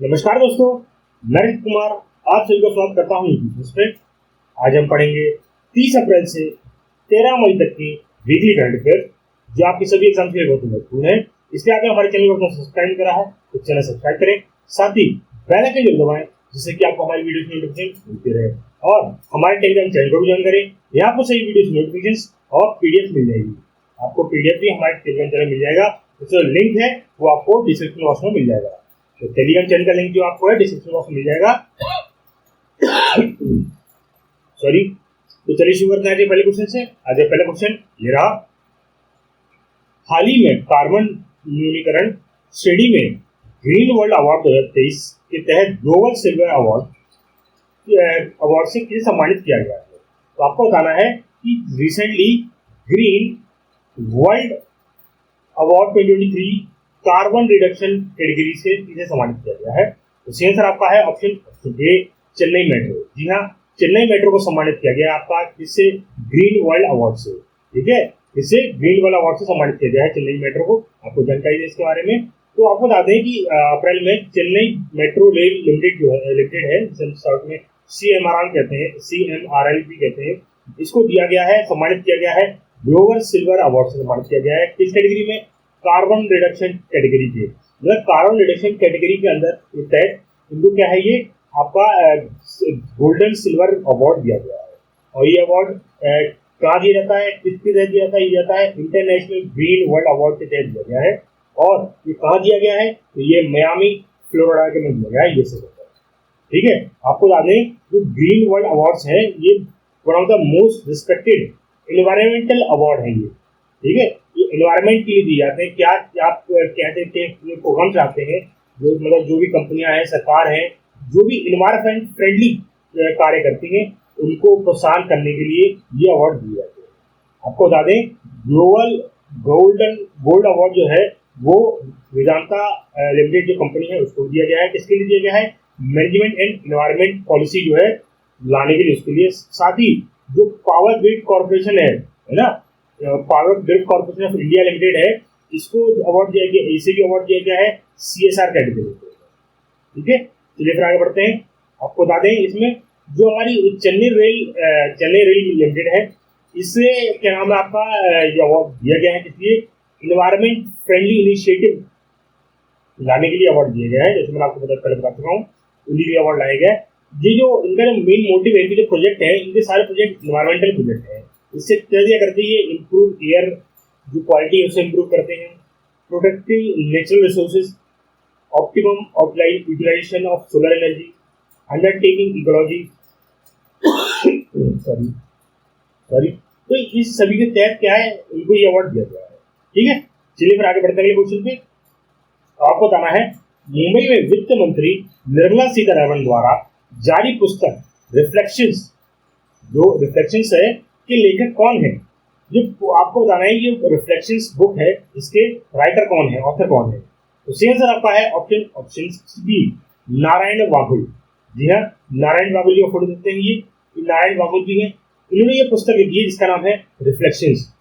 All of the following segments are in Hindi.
नमस्कार दोस्तों, मैं ऋतिक कुमार आप सभी का स्वागत करता हूँ यूट्यूब पे। आज हम पढ़ेंगे 30 अप्रैल से 13 मई तक की वीकली करंट अफेयर, जो आपके सभी एग्जाम के लिए बहुत महत्वपूर्ण है। इसलिए आपने हमारे चैनल को सब्सक्राइब करा है तो चैनल सब्सक्राइब करें, साथ ही बेल आइकन जरूर दबाएं जिससे कि आपको हमारी वीडियो की नोटिफिकेशन मिलती रहे। और हमारे टेलीग्राम चैनल को भी ज्वाइन करें, यहाँ आपको सही वीडियो की नोटिफिकेशन और पीडीएफ मिल जाएगी। आपको पीडीएफ भी हमारे टेलीग्राम चैनल मिल जाएगा, उसका लिंक है वो आपको डिस्क्रिप्शन बॉक्स में मिल जाएगा। तो टेलीग्राम चैनल का लिंक जो आपको है डिस्क्रिप्शन बॉक्स में मिल जाएगा। सॉरी, तो चलिए शुरू करते हैं पहले क्वेश्चन से। आज पहला क्वेश्चन ये रहा। हाल ही में कार्बन न्यूनीकरण श्रेणी में ग्रीन वर्ल्ड अवार्ड 2023 के तहत ग्लोबल सिल्वर अवार्ड से किसे सम्मानित किया गया है। तो आपको बताना है कि recently green world award 2023 carbon reduction category से इसे सम्मानित किया गया है। तो सही आंसर आपका है ऑप्शन ए, चेन्नई मेट्रो। जी हाँ, चेन्नई मेट्रो को सम्मानित किया गया आपका इससे ग्रीन वर्ल्ड अवार्ड से। ठीक है, इसे ग्रीन वर्ल्ड अवार्ड से सम्मानित किया गया है चेन्नई मेट्रो को। आपको जानकारी है इसके बारे में। तो आपको बता दें कि अप्रैल में चेन्नई मेट्रो रेल लिमिटेड जो है जिसे शॉर्ट में CMRL कहते हैं, CMRL भी कहते हैं, इसको दिया गया है, सम्मानित किया गया है ग्लोबल सिल्वर अवार्ड से सम्मानित किया गया है। किस कैटेगरी में? कार्बन रिडक्शन कैटेगरी के, मतलब कार्बन रिडक्शन कैटेगरी के अंदर तहत इनको क्या है, ये आपका गोल्डन सिल्वर अवार्ड दिया गया है। और ये अवार्ड कहाँ दिया जाता है, किसके तहत दिया जाता है? ये जाता है इंटरनेशनल ग्रीन वर्ल्ड अवार्ड के तहत दिया गया है। और ये कहाँ दिया गया है? तो ये मियामी फ्लोरिडा के में दिया गया है, ये सब। ठीक है, आपको बता दें जो ग्रीन वर्ल्ड अवार्ड्स हैं ये one of the most respected environmental award है ये। ठीक है, ये एनवायरमेंट के लिए दिए जाते हैं। क्या आप कहते हैं प्रोग्राम चाहते हैं, जो मतलब जो भी कंपनियां हैं, सरकार है, जो भी एनवायरमेंट फ्रेंडली कार्य करती हैं, उनको प्रोत्साहन करने के लिए ये अवार्ड दिए जाते हैं। आपको बता दें ग्लोबल गोल्ड अवार्ड जो है वो वेदांता लिमिटेड जो कंपनी है उसको दिया गया है। किसके लिए दिया गया है? मैनेजमेंट एंड एनवायरमेंट पॉलिसी जो है लाने के लिए, उसके लिए। साथ ही जो पावर ग्रिड कॉर्पोरेशन है ना, power grid corporation of India limited है, इसको अवार्ड दिया गया, इसे भी अवार्ड दिया गया है CSR कैटेगरी में। ठीक है, चलिए फिर आगे बढ़ते हैं। आपको बता दें इसमें जो हमारी चेन्नई रेल लिमिटेड है, इससे क्या नाम है आपका, ये अवार्ड दिया गया है इसलिए इन्वायरमेंट फ्रेंडली इनिशिएटिव लाने के लिए अवार्ड दिया गया है। जैसे मैंने आपको पहले बता चुका हूँ, उन्हीं लिए अवार्ड लाया गया है। ये जो इनका मेन मोटिव है, इनके जो प्रोजेक्ट है, इनके सारे प्रोजेक्ट इन्वायरमेंटल प्रोजेक्ट है। इससे क्या दिया करते हैं, ये इम्प्रूव एयर जो क्वालिटी है उसे इम्प्रूव करते हैं, protecting natural resources, optimum utilisation of solar energy, undertaking ecology sorry तो इस सभी के तहत क्या है, इनको ये अवार्ड दिया गया है। ठीक है, चलिए फिर आगे बढ़ते हैं क्वेश्चन पे। आपको बताना है मुंबई में वित्त मंत्री निर्मला सीतारमण द्वारा जारी पुस्तक रिफ्लेक्शंस, जो रिफ्लेक्शंस है के लेखक कौन है? जो आपको बताना है ये रिफ्लेक्शंस बुक है, इसके राइटर कौन है, ऑथर कौन है? तो सही आंसर आपका है ऑप्शन बी, नारायण वाघुल। जी हाँ, नारायण वाघुल जी का फोटो देखते हैं, ये नारायण वाघुल जी हैं। इन्होंने ये पुस्तक लिखी है जिसका नाम है रिफ्लेक्शंस।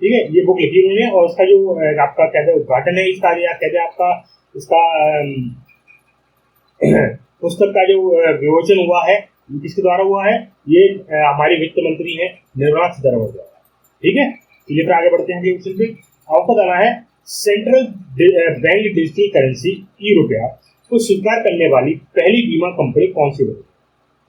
ठीक है, ये बुक लिखी उन्होंने, और इसका जो आपका कहते हैं उद्घाटन है इसका, या कहते हैं आपका इसका पुस्तक का जो विमोचन हुआ है, किसके द्वारा हुआ है? ये हमारी वित्त मंत्री है निर्मला सीतारमण द्वारा। ठीक है, चलिए फिर आगे बढ़ते हैं क्वेश्चन पे। आपको बताना है सेंट्रल बैंक डिजिटल करेंसी ई-रुपया को स्वीकार करने वाली पहली बीमा कंपनी कौन सी बनी?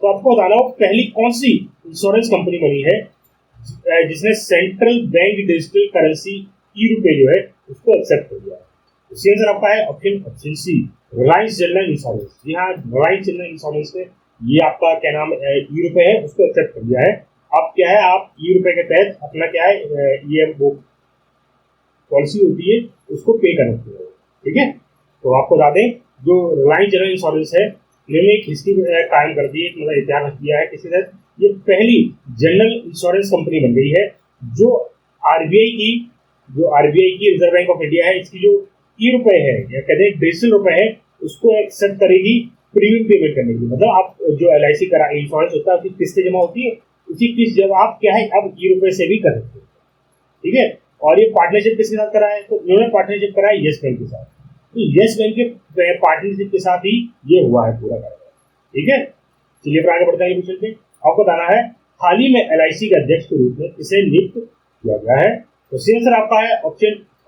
तो आपको बताना हो पहली कौन सी इंश्योरेंस कंपनी बनी है जिसने सेंट्रल बैंक डिजिटल करेंसी ई-रुपये जो है उसको एक्सेप्ट कर दिया है। इसका आंसर आपका है option C, Reliance General Insurance. जी हाँ, रिलायंस जनरल इंश्योरेंस ने ये आपका क्या नाम ई-रुपये है उसको एक्सेप्ट कर दिया है। अब क्या है, आप ई-रुपये के तहत अपना क्या है, ये वो पॉलिसी होती है उसको पे कर सकते हो। ठीक है, तो आपको बता दें जो रिलायंस जनरल इंश्योरेंस है, इन्होंने एक हिस्ट्री कायम कर दी है, मतलब इतिहास रख दिया है किसी तरह। ये पहली जनरल इंश्योरेंस कंपनी बन गई है जो आरबीआई की रिजर्व बैंक ऑफ इंडिया है, इसकी जो ई-रुपये है या कहते हैं डिजिटल रुपये है उसको एक्सेप्ट करेगी प्रीमियम पेमेंट करने के लिए। मतलब आप जो LIC का इंश्योरेंस होता है उसकी किस्तें जमा होती है, उसी किस्त जब आप क्या है अब ई-रुपये से भी कर सकते हो। ठीक है, और ये पार्टनरशिप किसके साथ करा है? तो इन्होंने पार्टनरशिप करा है येस बैंक के साथ। तो यस बैंक के पार्टनरशिप के साथ ही ये हुआ है पूरा कार्यक्रम। ठीक है, चलिए फिर आगे बढ़ते हैं क्वेश्चन पे। आपको बताना है हाल ही में एलआईसी के अध्यक्ष के रूप में किसे नियुक्त किया गया है। तो सही आंसर आपका है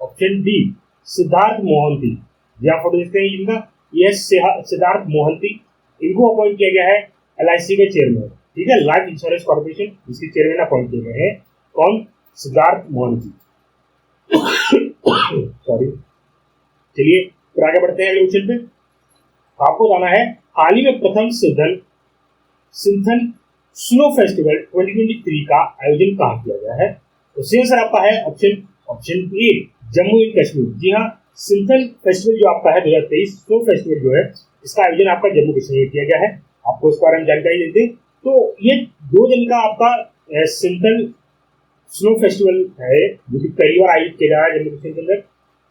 ऑप्शन डी, सिद्धार्थ मोहंती। जी आप फोटो देखते हैं इनका, ये सिद्धार्थ मोहंती, इनको अपॉइंट किया गया है एलआईसी के चेयरमैन। ठीक है, लाइफ इंश्योरेंस कॉर्पोरेशन, इसके चेयरमैन अपॉइंट किए गए हैं कौन, सिद्धार्थ मोहंती। सॉरी, चलिए फिर आगे बढ़ते हैं क्वेश्चन पे। आपको बताना है हाल ही में प्रथम सिंथन स्नो फेस्टिवल 2023 का आयोजन कहाँ किया गया है। तो सही आंसर आपका है option A, Jammu and Kashmir. जी हाँ, सिंथन फेस्टिवल जो आपका है 2023 स्नो फेस्टिवल जो है, इसका आयोजन आपका जम्मू कश्मीर में किया गया है। आपको इस बारे में जानकारी देते हैं, तो ये 2 दिन का आपका सिंथन स्नो फेस्टिवल है जो कि पहली बार आयोजित किया जा रहा है जम्मू कश्मीर के अंदर।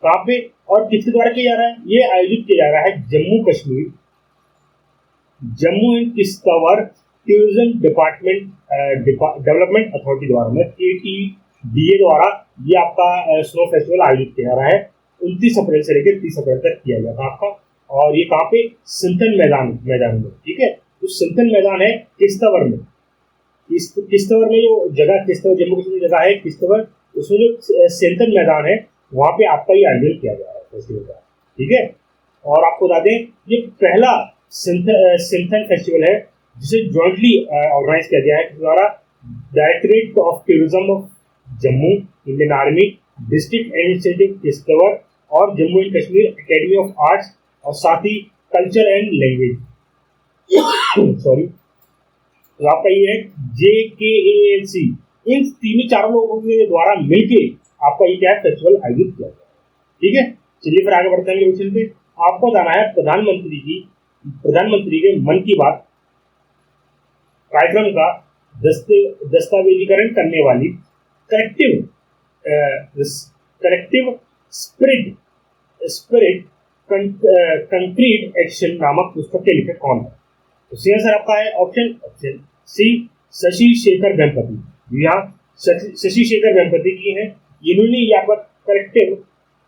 कहाँ पे और किसके द्वारा किया जा रहा है, ये आयोजित किया जा रहा है Jammu Kashmir Jammu and Kishtwar tourism development authority द्वारा, मतलब KTDA द्वारा ये आपका स्नो फेस्टिवल आयोजित किया जा रहा है। 29 अप्रैल से लेकर 30 अप्रैल तक किया गया था आपका, और ये कहाँ पे, सिंथन मैदान में। ठीक है, तो सिंथन मैदान है किश्तवाड़ में। किश्तवाड़ में जो जगह, किश्तवाड़ जम्मू कश्मीर जगह है किश्तवाड़, उसमें जो सिंथन मैदान है वहाँ पे आपका ये आयोजन किया जा रहा है फेस्टिवल का। ठीक है, और आपको बता दें ये पहला सिंथन फेस्टिवल है जिसे जॉइंटली ऑर्गेनाइज किया गया है द्वारा directorate of tourism of Jammu, Indian Army, district administrative Kishtwar और Jammu and Kashmir academy of arts, और साथ ही कल्चर एंड लैंग्वेज सॉरी, तो आपका ये है JKALC। इन तीनों चारों लोगों के द्वारा मिलके आपका ये क्या है, फेस्टिवल आयोजित किया गया है। ठीक है, चलिए फिर आगे बढ़ते हैं क्वेश्चन पे। आपको बताना है प्रधानमंत्री के मन की बात कार्यक्रम का दस्तावेजीकरण करने वाली कलेक्टिव स्पिरिट कंक्रीट एक्शन नामक पुस्तक के लेखक कौन है। तो सही आंसर आपका है ऑप्शन सी, शशि शेखर वेम्पति। यहाँ शशि शेखर वेम्पति की है, इन्होंने यहाँ पर कलेक्टिव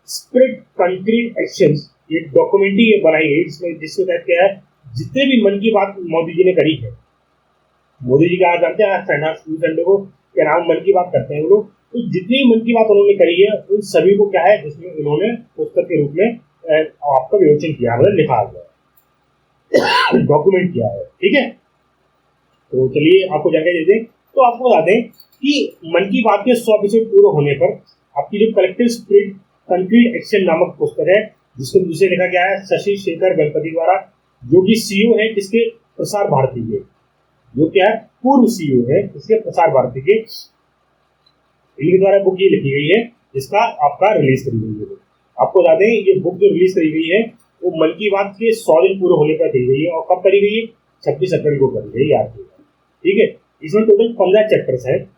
स्पिरिट कंक्रीट एक्शन ये डॉक्यूमेंट्री बनाई है, जिसके तहत क्या है, जितने भी मन की बात मोदी जी ने करी है, मोदी जी का जानते हैं संडे को क्या नाम मन की बात करते हैं वो लोग, तो जितनी मन की बात उन्होंने करी है उन सभी को क्या है, जिसमें उन्होंने पुस्तक के रूप में आपका विमोचन किया, मतलब लिखा हुआ है, डॉक्यूमेंट किया है। ठीक है, तो चलिए आपको जानकारी देते हैं। तो आपको बता दें कि मन की बात के 100 एपिसोड पूरे होने पर आपकी जो कलेक्टिव स्पिरिट कंक्रीट एक्शन नामक पुस्तक है, जिसे लिखा गया है शशि शेखर वेम्पति द्वारा, जो कि CEO है किसके, प्रसार भारती के, जो क्या है पूर्व CEO है इसके प्रसार भारती के, इनके द्वारा बुक ये लिखी गई है, जिसका आपका रिलीज करी गई है। आपको बता दें ये बुक जो रिलीज करी गई है वो मन की बात के 100 दिन पूरे होने पर करी गई है, और कब करी गई है, 26 अप्रैल को करी गई, याद रखिएगा। ठीक है, इसमें टोटल 15 चैप्टर्स है,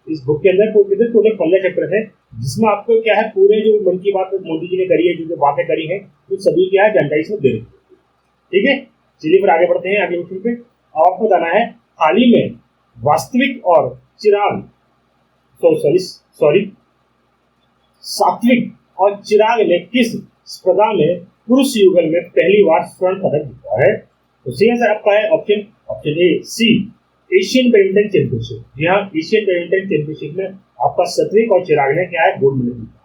इस बुक के अंदर टोटल 15 चैप्टर है, जिसमें आपको क्या है पूरे जो मन की बात मोदी जी ने करी है, जो बातें करी है, तो सभी क्या है जानकारी इसमें दे रही है। ठीक है, चलिए फिर आगे बढ़ते हैं अगले क्वेश्चन पे। आपको बताना है हाल ही में वास्तविक और सात्विक और चिराग ने किस स्पर्धा में पुरुष युगल में पहली बार स्वर्ण पदक जीता है। तो सही आंसर आपका है option A, C, Asian badminton championship. जी हाँ, एशियन बैडमिंटन चैंपियनशिप में आपका सात्विक और चिराग ने क्या है, गोल्ड मेडल जीता।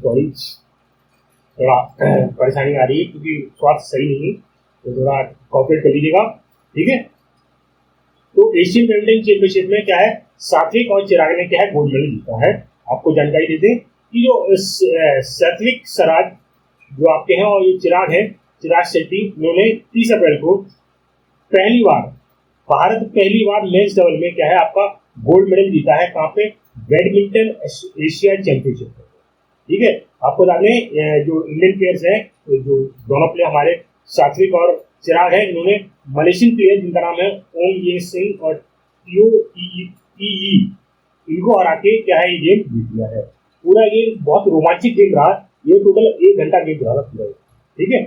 सॉरी, थोड़ा परेशानी आ रही है क्योंकि स्वास्थ्य सही नहीं है, तो थोड़ा कॉपरेट कर लीजिएगा। ठीक है, तो एशियन बैडमिंटन चैंपियनशिप में क्या है, सात्विक और चिराग ने क्या है, गोल्ड मेडल जीता है। आपको जानकारी देते हैं कि जो सात्विक सराज जो आपके हैं और ये चिराग शेट्टी, उन्होंने 30 अप्रैल को पहली बार मेंस डबल में क्या है आपका गोल्ड मेडल जीता है। कहाँ पे, बैडमिंटन एशिया चैंपियनशिप में। ठीक है, आपको बता दें जो इंडियन प्लेयर्स हैं, जो दोनों प्लेयर हमारे सात्विक और चिराग हैं, इन्होंने मलेशियन प्लेयर जिनका नाम है ओंग ये सिंह और टीओई, इनको हरा के क्या है ये गेम जीत लिया है। पूरा ये बहुत रोमांचक गेम रहा, ये टोटल 1 घंटा गेम रहा पूरा। ठीक है,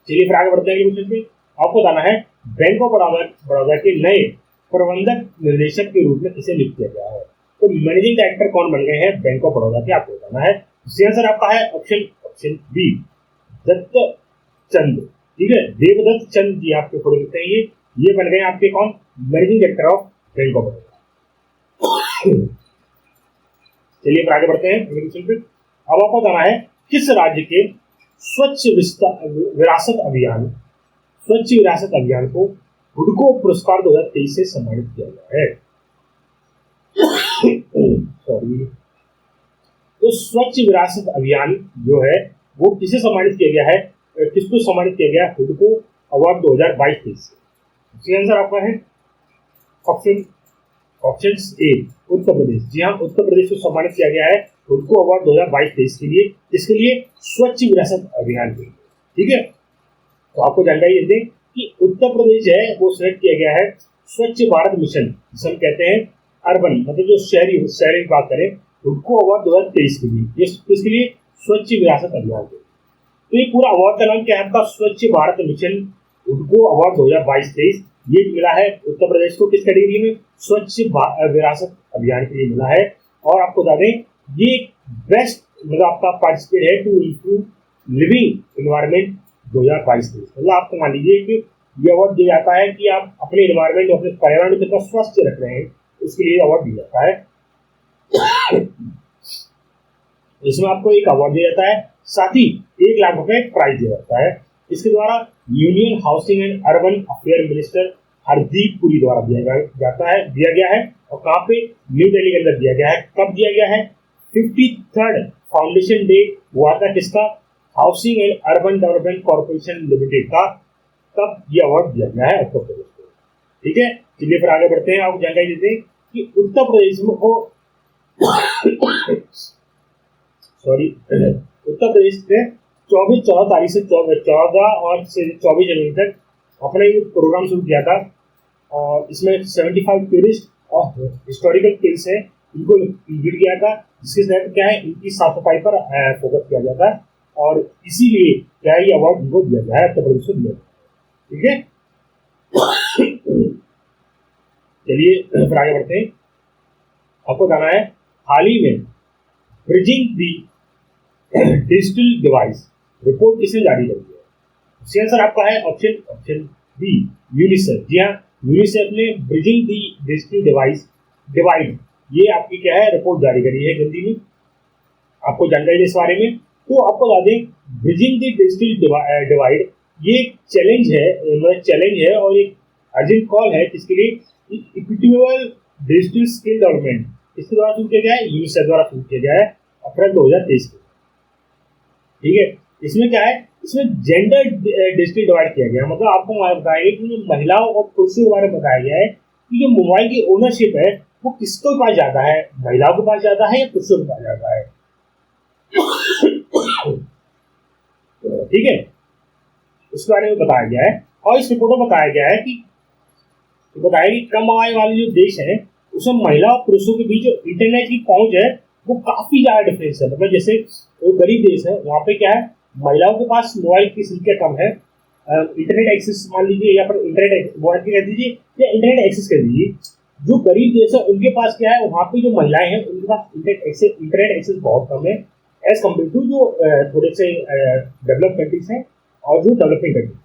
चलिए फिर आगे बढ़ते हैं क्वेश्चन पे। आपको बताना है बैंक ऑफ बड़ौदा के नए प्रबंधक निर्देशक के रूप में किसे नियुक्त किया गया है। तो मैनेजिंग डायरेक्टर कौन बन गए हैं बैंक ऑफ बड़ौदा के, आपको बताना है। इसका आंसर आपका है ऑप्शन ऑप्शन बी, दत्त चंद। ठीक है, देवदत्त चंद जी आपके फोटो दिखते हैं, ये बन गए आपके कौन, managing director of bank of Baroda. चलिए फिर आगे बढ़ते हैं अगले क्वेश्चन पे। अब आपको बताना है किस राज्य के विरासत अभियान स्वच्छ विरासत अभियान को हुडको पुरस्कार 2023 से सम्मानित किया गया है। सॉरी, तो स्वच्छ विरासत अभियान जो है वो किसे सम्मानित किया गया है, किसको सम्मानित किया गया, हुडको अवार्ड 2022 से। इसका आंसर आपका है ऑप्शन ए, उत्तर प्रदेश। जी हाँ, उत्तर प्रदेश को सम्मानित किया गया है हुडको अवार्ड 2022-23 के लिए। इसके लिए स्वच्छ विरासत अभियान के लिए। ठीक है, तो आपको जानकारी दें कि उत्तर प्रदेश है वो सिलेक्ट किया गया है स्वच्छ भारत मिशन, जिसे हम कहते हैं अर्बन, मतलब जो शहरी की बात करें, हुडको अवार्ड 2023 के लिए। इसके लिए स्वच्छ विरासत अभियान के लिए। तो ये पूरा अवार्ड का नाम क्या है आपका, स्वच्छ भारत मिशन हुडको अवार्ड 2022-23। ये मिला है उत्तर प्रदेश को किस कैटेगरी में, स्वच्छ विरासत अभियान के लिए मिला है। और आपको बता दें ये बेस्ट मतलब आपका पार्टिसिपेट है टू इम्प्रूव लिविंग एनवायरमेंट 2022-23। मतलब आपको मान लीजिए कि ये अवार्ड दिया जाता है कि आप अपने एनवायरमेंट, अपने पर्यावरण को कितना स्वस्थ रख रहे हैं, उसके लिए अवार्ड दिया जाता है। इसमें आपको एक अवार्ड दिया जाता है, साथ ही 1 लाख रुपए प्राइज दिया जाता है। इसके द्वारा union housing and urban affair minister Hardeep Puri द्वारा दिया गया है। और कहाँ पे, न्यू दिल्ली के अंदर दिया गया है। कब दिया गया है, 53rd फाउंडेशन डे हुआ था किसका, housing and urban development corporation limited का, तब ये अवार्ड दिया गया है उत्तर प्रदेश को। ठीक है, चलिए फिर आगे बढ़ते हैं। आपको जानकारी देते हैं कि उत्तर प्रदेश में को उत्तर प्रदेश में 14 तारीख से 14 और 24 जनवरी तक अपने प्रोग्राम शुरू किया था। और इसमें 75 टूरिस्ट और हिस्टोरिकल प्लेस है, इनको इंक्लूड किया था, जिसके तहत क्या है, इनकी साफ सफाई पर फोकस किया जाता है। और इसीलिए क्या है, ये अवार्ड इनको दिया गया है, उत्तर प्रदेश को दिया गया। ठीक है, चलिए फिर आगे बढ़ते हैं। आपको बताना है हाल ही में ब्रिजिंग दी डिजिटल डिवाइस रिपोर्ट किसने जारी कर दी है। इसका आंसर आपका है ऑप्शन बी, यूनिसेफ। जी हाँ, यूनिसेफ ने ब्रिजिंग दी डिजिटल डिवाइड ये आपकी क्या है, रिपोर्ट जारी करी है हिंदी में। आपको जानकारी इस बारे में, तो आपको बता दें ब्रिजिंग दी डिजिटल डिवाइड ये चैलेंज है और एक अर्जेंट कॉल है किसके लिए, इक्विटेबल डिजिटल स्किल डेवलपमेंट। इसके द्वारा शुरू किया गया है, यूनिसेफ द्वारा शुरू किया गया है अप्रैल 2023 को। ठीक है, इसमें क्या है, इसमें जेंडर डिजिटल डिवाइड किया गया, मतलब आपको बताया गया कि महिलाओं और पुरुषों के बारे में बताया गया है कि जो मोबाइल की ओनरशिप है वो किसके पास ज्यादा है, महिलाओं के पास ज्यादा है या पुरुषों के पास ज्यादा है। ठीक है, इसके बारे में बताया गया है। और इस रिपोर्ट में बताया गया है कि कम आय वाले जो देश हैं उसमें महिला और पुरुषों के बीच जो इंटरनेट की पहुंच है वो काफी ज्यादा डिफरेंस है। मतलब जैसे वो गरीब देश है वहाँ पे क्या है, महिलाओं के पास मोबाइल की संख्या कम है, इंटरनेट एक्सेस मान लीजिए या फिर इंटरनेट मोबाइल की कह दीजिए या इंटरनेट एक्सेस कर दीजिए। जो गरीब देश है उनके पास क्या है, वहाँ पे जो महिलाएं हैं उनके पास इंटरनेट एक्सेस बहुत कम है एज कम्पेयर टू जो थोड़े से डेवलप कंट्रीज हैं और जो डेवलपिंग कंट्रीज।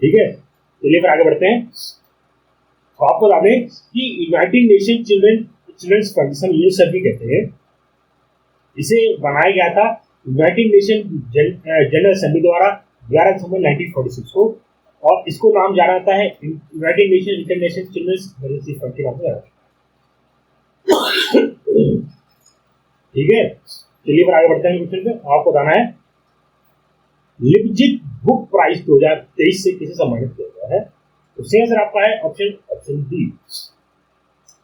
ठीक है, चलिए फिर आगे बढ़ते हैं। तो आपको बता दें कि यूनाइटेड नेशन चिल्ड्रंस फंड, जिसे यूनिसेफ भी कहते हैं, इसे बनाया गया था यूनाइटेड नेशन जनरल असेंबली द्वारा 11 दिसंबर 1946 को। और इसको नाम जाना जाता है United Nation International Children's Emergency Fund के नाम से। ठीक है, चलिए फिर आगे बढ़ते हैं क्वेश्चन पे। आपको बताना है लिपजिग बुक प्राइज 2023 से किसे सम्मानित किया गया है। तो सही आंसर आपका है ऑप्शन डी,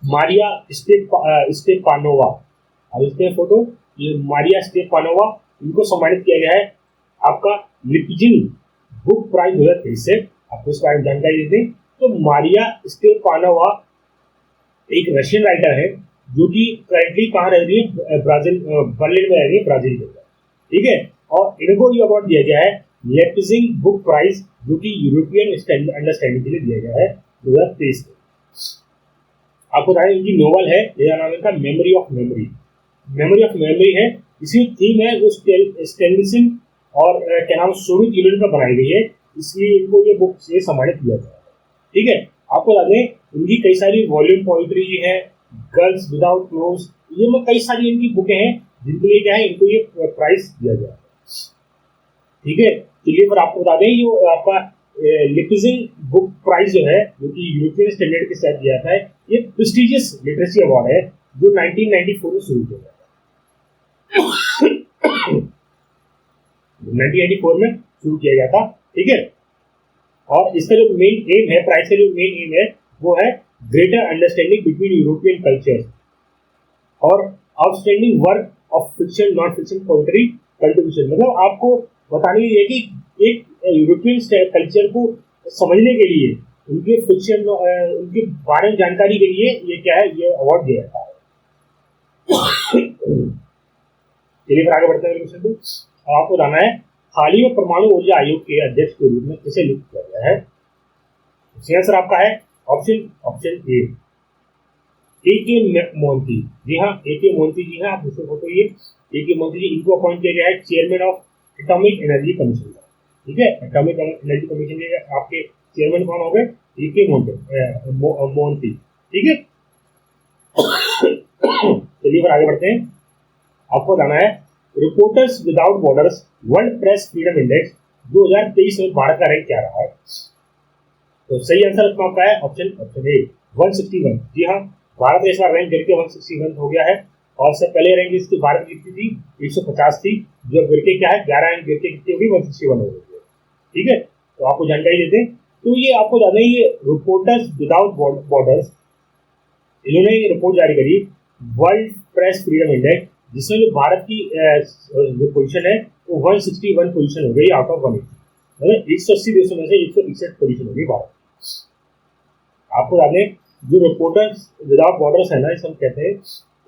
मारिया स्टेपानोवा। अब इसके फोटो, ये मारिया स्टेपानोवा, इनको सम्मानित किया गया है आपका लिपजिग बुक प्राइज 2023 से। आपको इसके बारे में जानकारी देते हैं। तो मारिया स्टेपानोवा एक रशियन राइटर है जो कि करंटली कहाँ रह रही है, ब्राजील, बर्लिन में रह रही है, ब्राजील के अंदर। ठीक है, और इनको ये अवार्ड दिया गया है लेप्जिग बुक प्राइज, जो कि यूरोपियन अंडरस्टैंडिंग के लिए दिया गया है 2023 में। आपको बताया इनकी नोवेल है, यह नाम है इनका memory of memory. Memory of memory है, इसी थीम है उस स्टेनलिसन और क्या नाम सोवियत यूनियन पर बनाई गई है, इसलिए इनको ये बुक से सम्मानित किया गया है। ठीक है, आपको बता दें इनकी कई सारी वॉल्यूम पोइट्री है, गर्ल्स विदाउट क्लोज, ये में कई सारी इनकी बुकें हैं जिनके लिए क्या है इनको ये प्राइज दिया गया है। ठीक है, चलिए पर आपको बता दें जो आपका लिपिजिंग बुक प्राइज जो है, जो कि यूरोपियन स्टैंडर्ड के साथ दिया था, ये प्रेस्टिजियस लिटरेसी अवार्ड है जो 1994 में शुरू किया गया था। 1994 में शुरू किया गया था। ठीक है, और इसका जो मेन एम है, प्राइज का जो मेन एम है वो है greater understanding between European culture और outstanding work of fiction non fiction poetry contribution. मतलब आपको बताने ये है कि एक यूरोपियन कल्चर को समझने के लिए, उनके फिक्शन उनके बारे में जानकारी के लिए ये क्या है, ये अवार्ड दिया जाता है। चलिए फिर आगे बढ़ते हैं क्वेश्चन पे। आपको बताना है हाल ही में परमाणु ऊर्जा आयोग के अध्यक्ष के रूप में किसे नियुक्त किया गया है? इसका आंसर आपका है ऑप्शन ए के मोहंती। जी हाँ, ए के मोहंती जी हैं, आप दूसरे फोटो ये ए के मोहंती जी, इनको अपॉइंट किया गया है chairman of atomic energy commission का। ठीक है, एटॉमिक एनर्जी कमीशन के आपके चेयरमैन कौन हो गए? ए के मोहंती। ठीक है, चलिए फिर आगे बढ़ते हैं। आपको बताना है reporters without borders world press freedom index 2023 में भारत का रैंक क्या रहा है? तो सही आंसर इसमें आपका है ऑप्शन ए 161। जी हाँ, भारत का इस बार रैंक गिर के 161 हो गया है, और इससे पहले रैंक इसकी भारत की कितनी थी? 150 थी, जो गिर के क्या है 11 रैंक गिर के कितनी होगी? 161 हो गई है। ठीक है, तो आपको जानकारी देते हैं। तो ये आपको जाना है, ये रिपोर्टर्स विदाउट बॉर्डर्स, इन्होंने रिपोर्ट जारी करी वर्ल्ड प्रेस फ्रीडम इंडेक्स, जिसमें जो भारत की जो पोजीशन है वो 161 पोजीशन हो गई आउट ऑफ 180। मतलब 180 देशों में से 161 पोजीशन हो गई भारत। आपको जाने जो रिपोर्टर्स विदाउट बॉर्डर्स है ना, इसे हम कहते हैं,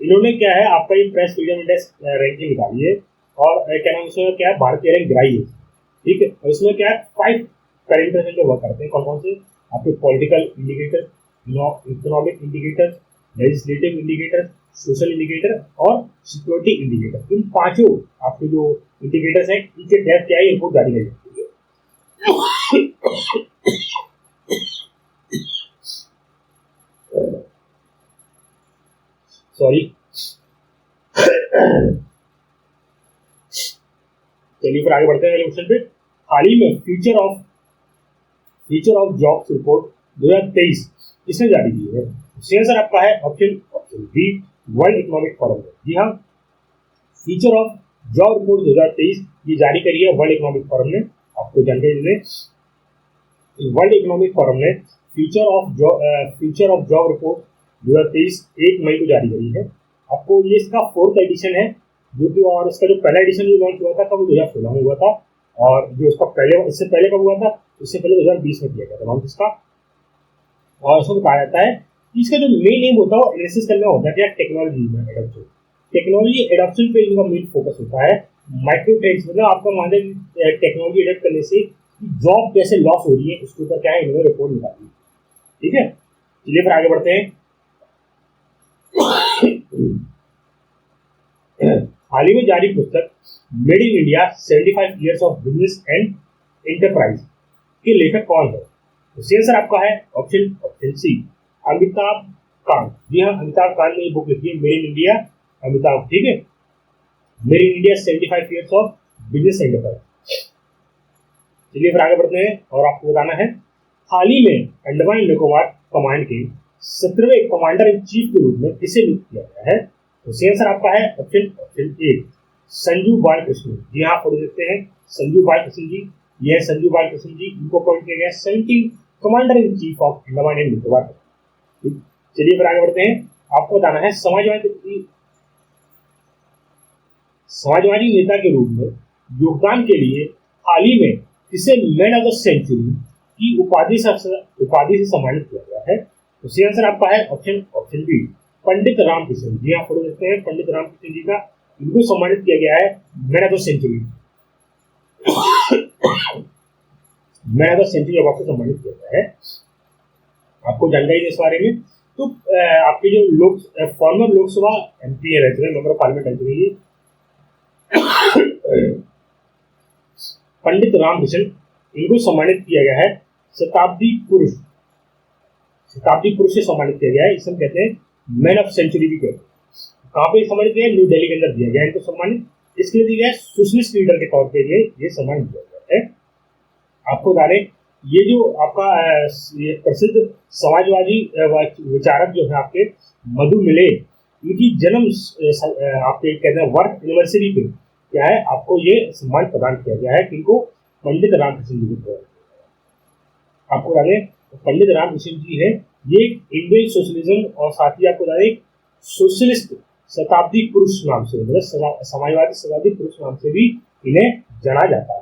इन्होंने क्या है आपका ये प्रेस फ्रीडम इंडेक्स रैंकिंग निकाली है, और क्या नाम इसमें क्या है भारत की रैंक गिराई है। ठीक है, और इसमें क्या है 5 पैरामीटर्स जो वर्क करते हैं। कौन कौन से? आपके political indicator, economic indicator, legislative indicator, social indicator और सिक्योरिटी इंडिकेटर। इन पांचों आपके जो इंडिकेटर्स हैं इनके डेप्थ क्या है रिपोर्ट जारी करेगी। सॉरी, चलिए फिर आगे बढ़ते हैं अगले क्वेश्चन पे। हाल ही में फ्यूचर ऑफ जॉब्स रिपोर्ट 2023 किसने जारी की है? इसका आंसर आपका है option B World Economic Forum ने। जी हाँ, फ्यूचर ऑफ जॉब रिपोर्ट 2023 ये जारी करी है वर्ल्ड इकोनॉमिक फोरम ने। आपको जानकारी दें, वर्ल्ड इकोनॉमिक फोरम ने फ्यूचर ऑफ जॉब रिपोर्ट 2023 1 मई को जारी करी है। आपको ये इसका 4th एडिशन है, जो कि, और इसका जो पहला एडिशन जो लॉन्च हुआ था कब 2016 में हुआ था, और जो इसका इससे पहले कब हुआ था? इससे पहले 2020 में किया गया था लॉन्च इसका। और इसमें बताया जाता है कि इसका जो मेन एम होता है वो एनालिसिस करना होता है क्या टेक्नोलॉजी में एडॉप्शन। टेक्नोलॉजी एडॉप्शन पे इनका मेन फोकस होता है। माइक्रो ट्रेंड्स मतलब आपका मान लें टेक्नोलॉजी एडॉप्ट करने से जॉब कैसे लॉस हो रही है, उसके ऊपर क्या है इन्होंने रिपोर्ट निकाली। ठीक है, चलिए फिर आगे बढ़ते हैं। हाल ही में जारी पुस्तक made in India 75 years of business and enterprise के लेखक कौन है? तो आंसर आपका है ऑप्शन सी अमिताभ कांत। जी हाँ, अमिताभ कांत ने ये बुक लिखी है मेड इन इंडिया, अमिताभ। ठीक है, made in India 75 years of business enterprise. चलिए फिर आगे बढ़ते हैं, और आपको बताना है हाल ही में अंडमान निकोबार कमांड के 17वें कमांडर इन चीफ के रूप में किसे नियुक्त किया गया है? तो आंसर आपका है ऑप्शन ए संजू बालकृष्ण। जी हाँ, पढ़ सकते हैं संजू बालकृष्ण जी, ये है संजू बालकृष्ण जी, इनको अपॉइंट किया गया 17 commander in chief of Andaman and Nicobar. चलिए फिर आगे बढ़ते हैं। आपको बताना है समाजवादी नेता के रूप में योगदान के लिए हाल ही में किसे मैन ऑफ द सेंचुरी की उपाधि से सम्मानित किया गया है? तो सही आंसर आपका है ऑप्शन बी पंडित रामकृष्ण। जी आप पढ़ सकते हैं पंडित रामकृष्ण जी का, इनको सम्मानित किया गया है man of the century. Man of the century award से सम्मानित किया गया है। आपको जानकारी इस बारे में। तो आपके जो फॉर्मर लोकसभा MP रह चुके, मेंबर ऑफ पार्लियामेंट रह चुके, पंडित रामकृष्ण, इनको सम्मानित किया गया है शताब्दी पुरुष से सम्मानित किया गया है। इसे हम कहते हैं मैन ऑफ सेंचुरी भी कहते हैं। कहाँ पे सम्मानित किया है? न्यू दिल्ली के अंदर दिया गया है इनको सम्मानित। इसके लिए दिया गया है सोशलिस्ट लीडर के तौर पे ये सम्मान दिया गया है। आपको बता दें, ये जो आपका ये प्रसिद्ध समाजवादी विचारक जो है आपके मधु मिले, इनकी जन्म आपके कहते हैं वर्थ एनिवर्सरी पे क्या है, आपको ये सम्मान प्रदान किया गया है। किनको? पंडित रामकृष्ण जी को। आपको बता दें, पंडित रामकृष्ण जी है, ये इंडियन सोशलिज्म और साथ ही आपको बता दें सोशलिस्ट शताब्दी पुरुष नाम से, मतलब समाजवादी शताब्दी पुरुष नाम से भी इन्हें जाना जाता है।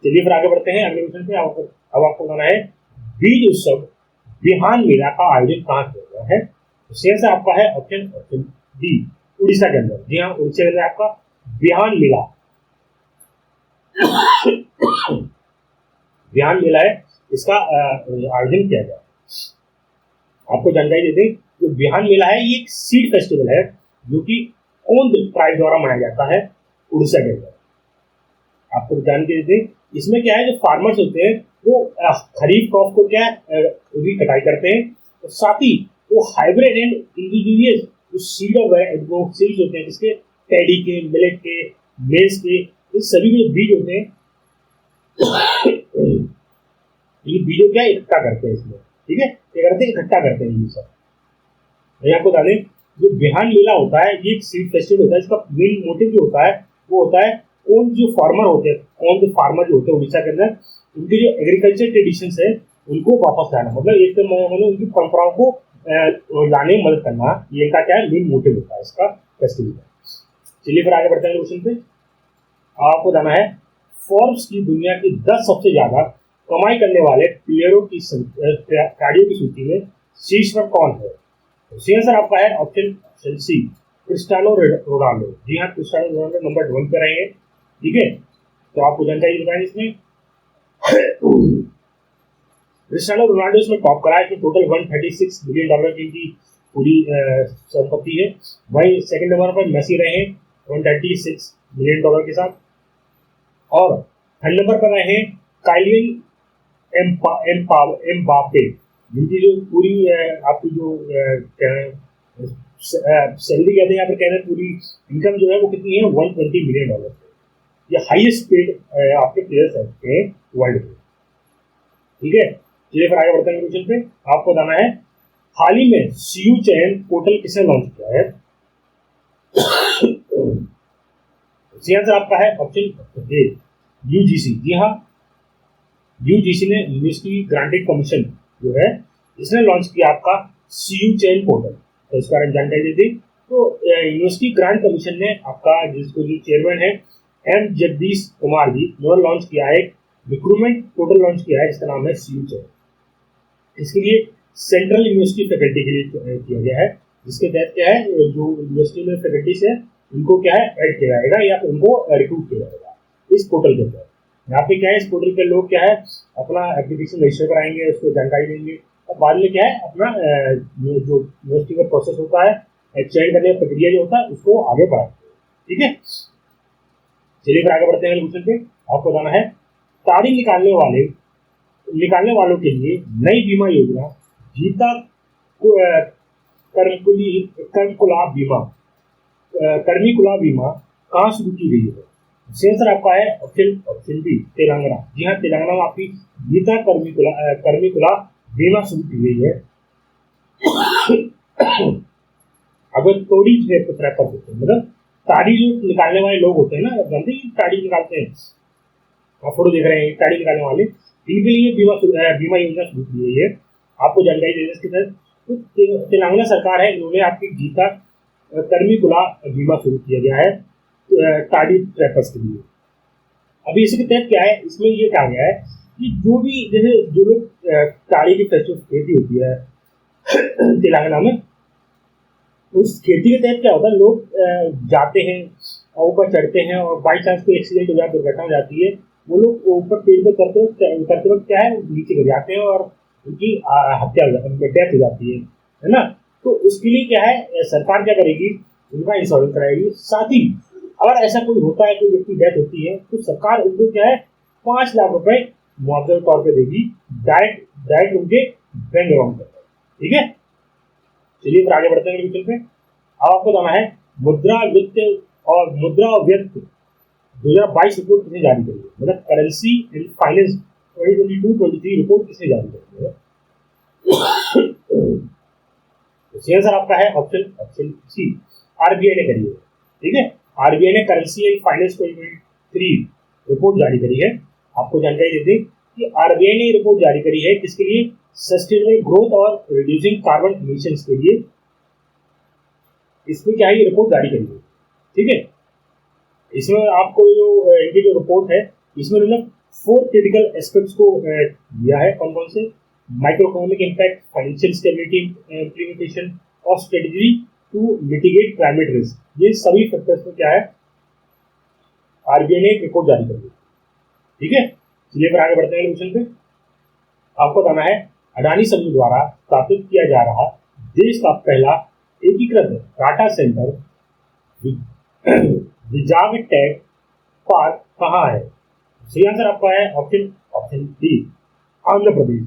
चलिए फिर आगे बढ़ते हैं अगले क्वेश्चन पे। अब आपको बताना है बीज उत्सव बिहान मेला का आयोजन कहाँ किया गया है? शेष आपका है ऑप्शन डी, उड़ीसा के अंदर। जी हाँ, उड़ीसा के अंदर आपका बिहान मेला बिहान मेला है, इसका आयोजन किया गया। आपको जानकारी देते हैं, जो बिहान मेला है ये एक सीड फेस्टिवल है जो कि ओंद ट्राइब द्वारा मनाया जाता है उड़ीसा के अंदर। आपको जानकारी देते हैं, इसमें क्या है, जो फार्मर्स होते हैं वो खरीफ क्रॉप को क्या है उसकी कटाई करते हैं, और साथ ही वो हाइब्रिड एंड इंडिजिनियस जो सीड होते हैं जिसके पैडी के, मिलेट के, मेज के, ये सभी जो बीज होते हैं ये बीजों क्या इकट्ठा करते हैं इसमें। ठीक है, क्या करते हैं? इकट्ठा करते हैं ये सब। मैं आपको बता दें, जो बिहान मेला होता है ये एक सीड फेस्टिवल होता है। इसका मेन मोटिव जो होता है वो होता है कौन जो फार्मर होते हैं, कौन जो फार्मर जो होते हैं उड़ीसा के अंदर, उनके जो एग्रीकल्चर ट्रेडिशंस है उनको वापस लाना, मतलब एक मतलब उनकी परंपराओं को लाने में मदद करना, ये इनका क्या है मेन मोटिव होता है इसका फेस्टिवल का। चलिए फिर आगे बढ़ते हैं क्वेश्चन पे। आपको बताना है फोर्ब्स की दुनिया की 10 सबसे ज्यादा कमाई करने वाले प्लेयरों की खिलाड़ियों की सूची में शीर्ष पर कौन है? तो आंसर आपका है ऑप्शन सी, क्रिस्टियानो रोनाल्डो। जी हाँ, क्रिस्टियानो रोनाल्डो नंबर 1 पे रहे हैं। ठीक है, तो आपको जानकारी बताएं इसमें क्रिस्टियानो रोनाल्डो इसमें टॉप करा है। इसमें टोटल $136 मिलियन की पूरी संपत्ति है। वही सेकंड नंबर पर मेसी रहे हैं $136 मिलियन के साथ, और थर्ड नंबर पर रहे हैं काइलिन एम्बापे, जिनकी जो पूरी आपकी जो सैलरी कहते हैं यहाँ पर कहते हैं पूरी इनकम जो है वो कितनी है $120 मिलियन। ये हाईएस्ट पेड आपके प्लेयर्स हैं वर्ल्ड में। ठीक है, चलिए फिर आगे बढ़ते हैं क्वेश्चन पे। आपको बताना है हाल ही में सीयू चयन पोर्टल किसने लॉन्च किया है? आंसर आपका है ऑप्शन ए, यूजीसी। जी हाँ, यूजीसी ने यूनिवर्सिटी ग्रांटेड कमीशन जो है इसने लॉन्च किया आपका सीयू चयन पोर्टल। तो इस बारे में जानकारी दी थी। तो यूनिवर्सिटी ग्रांट कमीशन ने आपका जिसको जो चेयरमैन है एम जगदीश कुमार जी, उन्होंने लॉन्च किया है रिक्रूटमेंट पोर्टल लॉन्च किया है जिसका नाम है सीयू चयन। इसके लिए सेंट्रल यूनिवर्सिटी फैकल्टी के लिए किया गया है, जिसके तहत क्या है जो यूनिवर्सिटी में फैकल्टीज है उनको क्या है ऐड किया जाएगा या फिर उनको रिक्रूट किया जाएगा इस पोर्टल के तहत। यहाँ पे क्या है इस पोर्टल पे लोग क्या है अपना एप्लीकेशन रजिस्टर कराएंगे, उसको जानकारी देंगे, और बाद में क्या है अपना जो यूनिवर्सिटी का प्रोसेस होता है चयन करने का प्रक्रिया जो होता है उसको आगे बढ़ाते हैं। ठीक है, चलिए फिर आगे बढ़ते हैं क्वेश्चन पे। आपको बताना है ताड़ी निकालने वालों के लिए नई बीमा योजना जीता कर्मिकुला बीमा कहाँ शुरू की गई है? आंसर आपका है ऑप्शन बी, तेलंगाना। जी हाँ, तेलंगाना में आपकी गीता कर्मिकुला बीमा शुरू की गई है। अगर तोड़ी ट्रैपर होते हैं, मतलब ताड़ी जो निकालने वाले लोग होते हैं ना, जानते हैं ताड़ी निकालते हैं, आप फोटो देख रहे हैं ताड़ी निकालने वाले, इनके लिए बीमा योजना शुरू की गई है। आपको जानकारी दे दें इसके तहत तो तेलंगाना सरकार है, इन्होंने आपकी गीता कर्मिकुला बीमा शुरू किया गया है ताड़ी ट्रैपर्स के लिए। अभी इसके तहत क्या है, इसमें ये कहा गया है कि जो भी जैसे जो लोग ताड़ी की फेस्टिवल खेती होती है तेलंगाना में, उस खेती के तहत क्या होता है लोग जाते हैं और ऊपर चढ़ते हैं और बाई चांस कोई एक्सीडेंट हो जाए, दुर्घटना हो जाती है, वो लोग ऊपर पेड़ पे उतरते वक्त क्या है नीचे गिर जाते हैं और उनकी हत्या हो जाती है, डेथ हो जाती है है ना। तो उसके लिए क्या है, सरकार क्या करेगी, उनका इंश्योरेंस कराएगी। साथ ही अगर ऐसा कोई होता है, कोई व्यक्ति डेथ होती है, तो सरकार उनको क्या है 5 लाख रुपए मुआवजे के तौर पे देगी, डायरेक्ट डायरेक्ट उनके बैंक अकाउंट पर। ठीक है, चलिए फिर आगे बढ़ते हैं क्वेश्चन पे। अब आपको बताना है मुद्रा वित्त और मुद्रा और व्यक्त 2022 रिपोर्ट किसने जारी करी है, मतलब करेंसी एंड फाइनेंस 2022-23 रिपोर्ट किसने जारी करी है। तो आंसर आपका है ऑप्शन सी, आरबीआई ने करी है। ठीक है, आरबीआई ने करेंसी एंड फाइनेंस 2023 रिपोर्ट जारी करी है। आपको जानकारी दे दें कि आरबीआई ने रिपोर्ट जारी करी है किसके लिए, सस्टेनेबल ग्रोथ और रिड्यूसिंग कार्बन इमिशंस के लिए। इसमें क्या है, ये रिपोर्ट जारी करी है। ठीक है, इसमें आपको जो इनकी जो रिपोर्ट है, इसमें मतलब 4 क्रिटिकल एस्पेक्ट्स को दिया है। कौन कौन से, micro economic impact, financial stability, implementation और strategy to mitigate climate risk, ये सभी फैक्टर्स में क्या है आरबीआई ने एक रिपोर्ट जारी कर दी। ठीक है, चलिए फिर आगे बढ़ते हैं क्वेश्चन पे। आपको बताना है अडानी समूह द्वारा स्थापित किया जा रहा देश का पहला एकीकृत data centre Vizag tech park कहाँ है। सही आंसर आपका है ऑप्शन डी, आंध्र प्रदेश।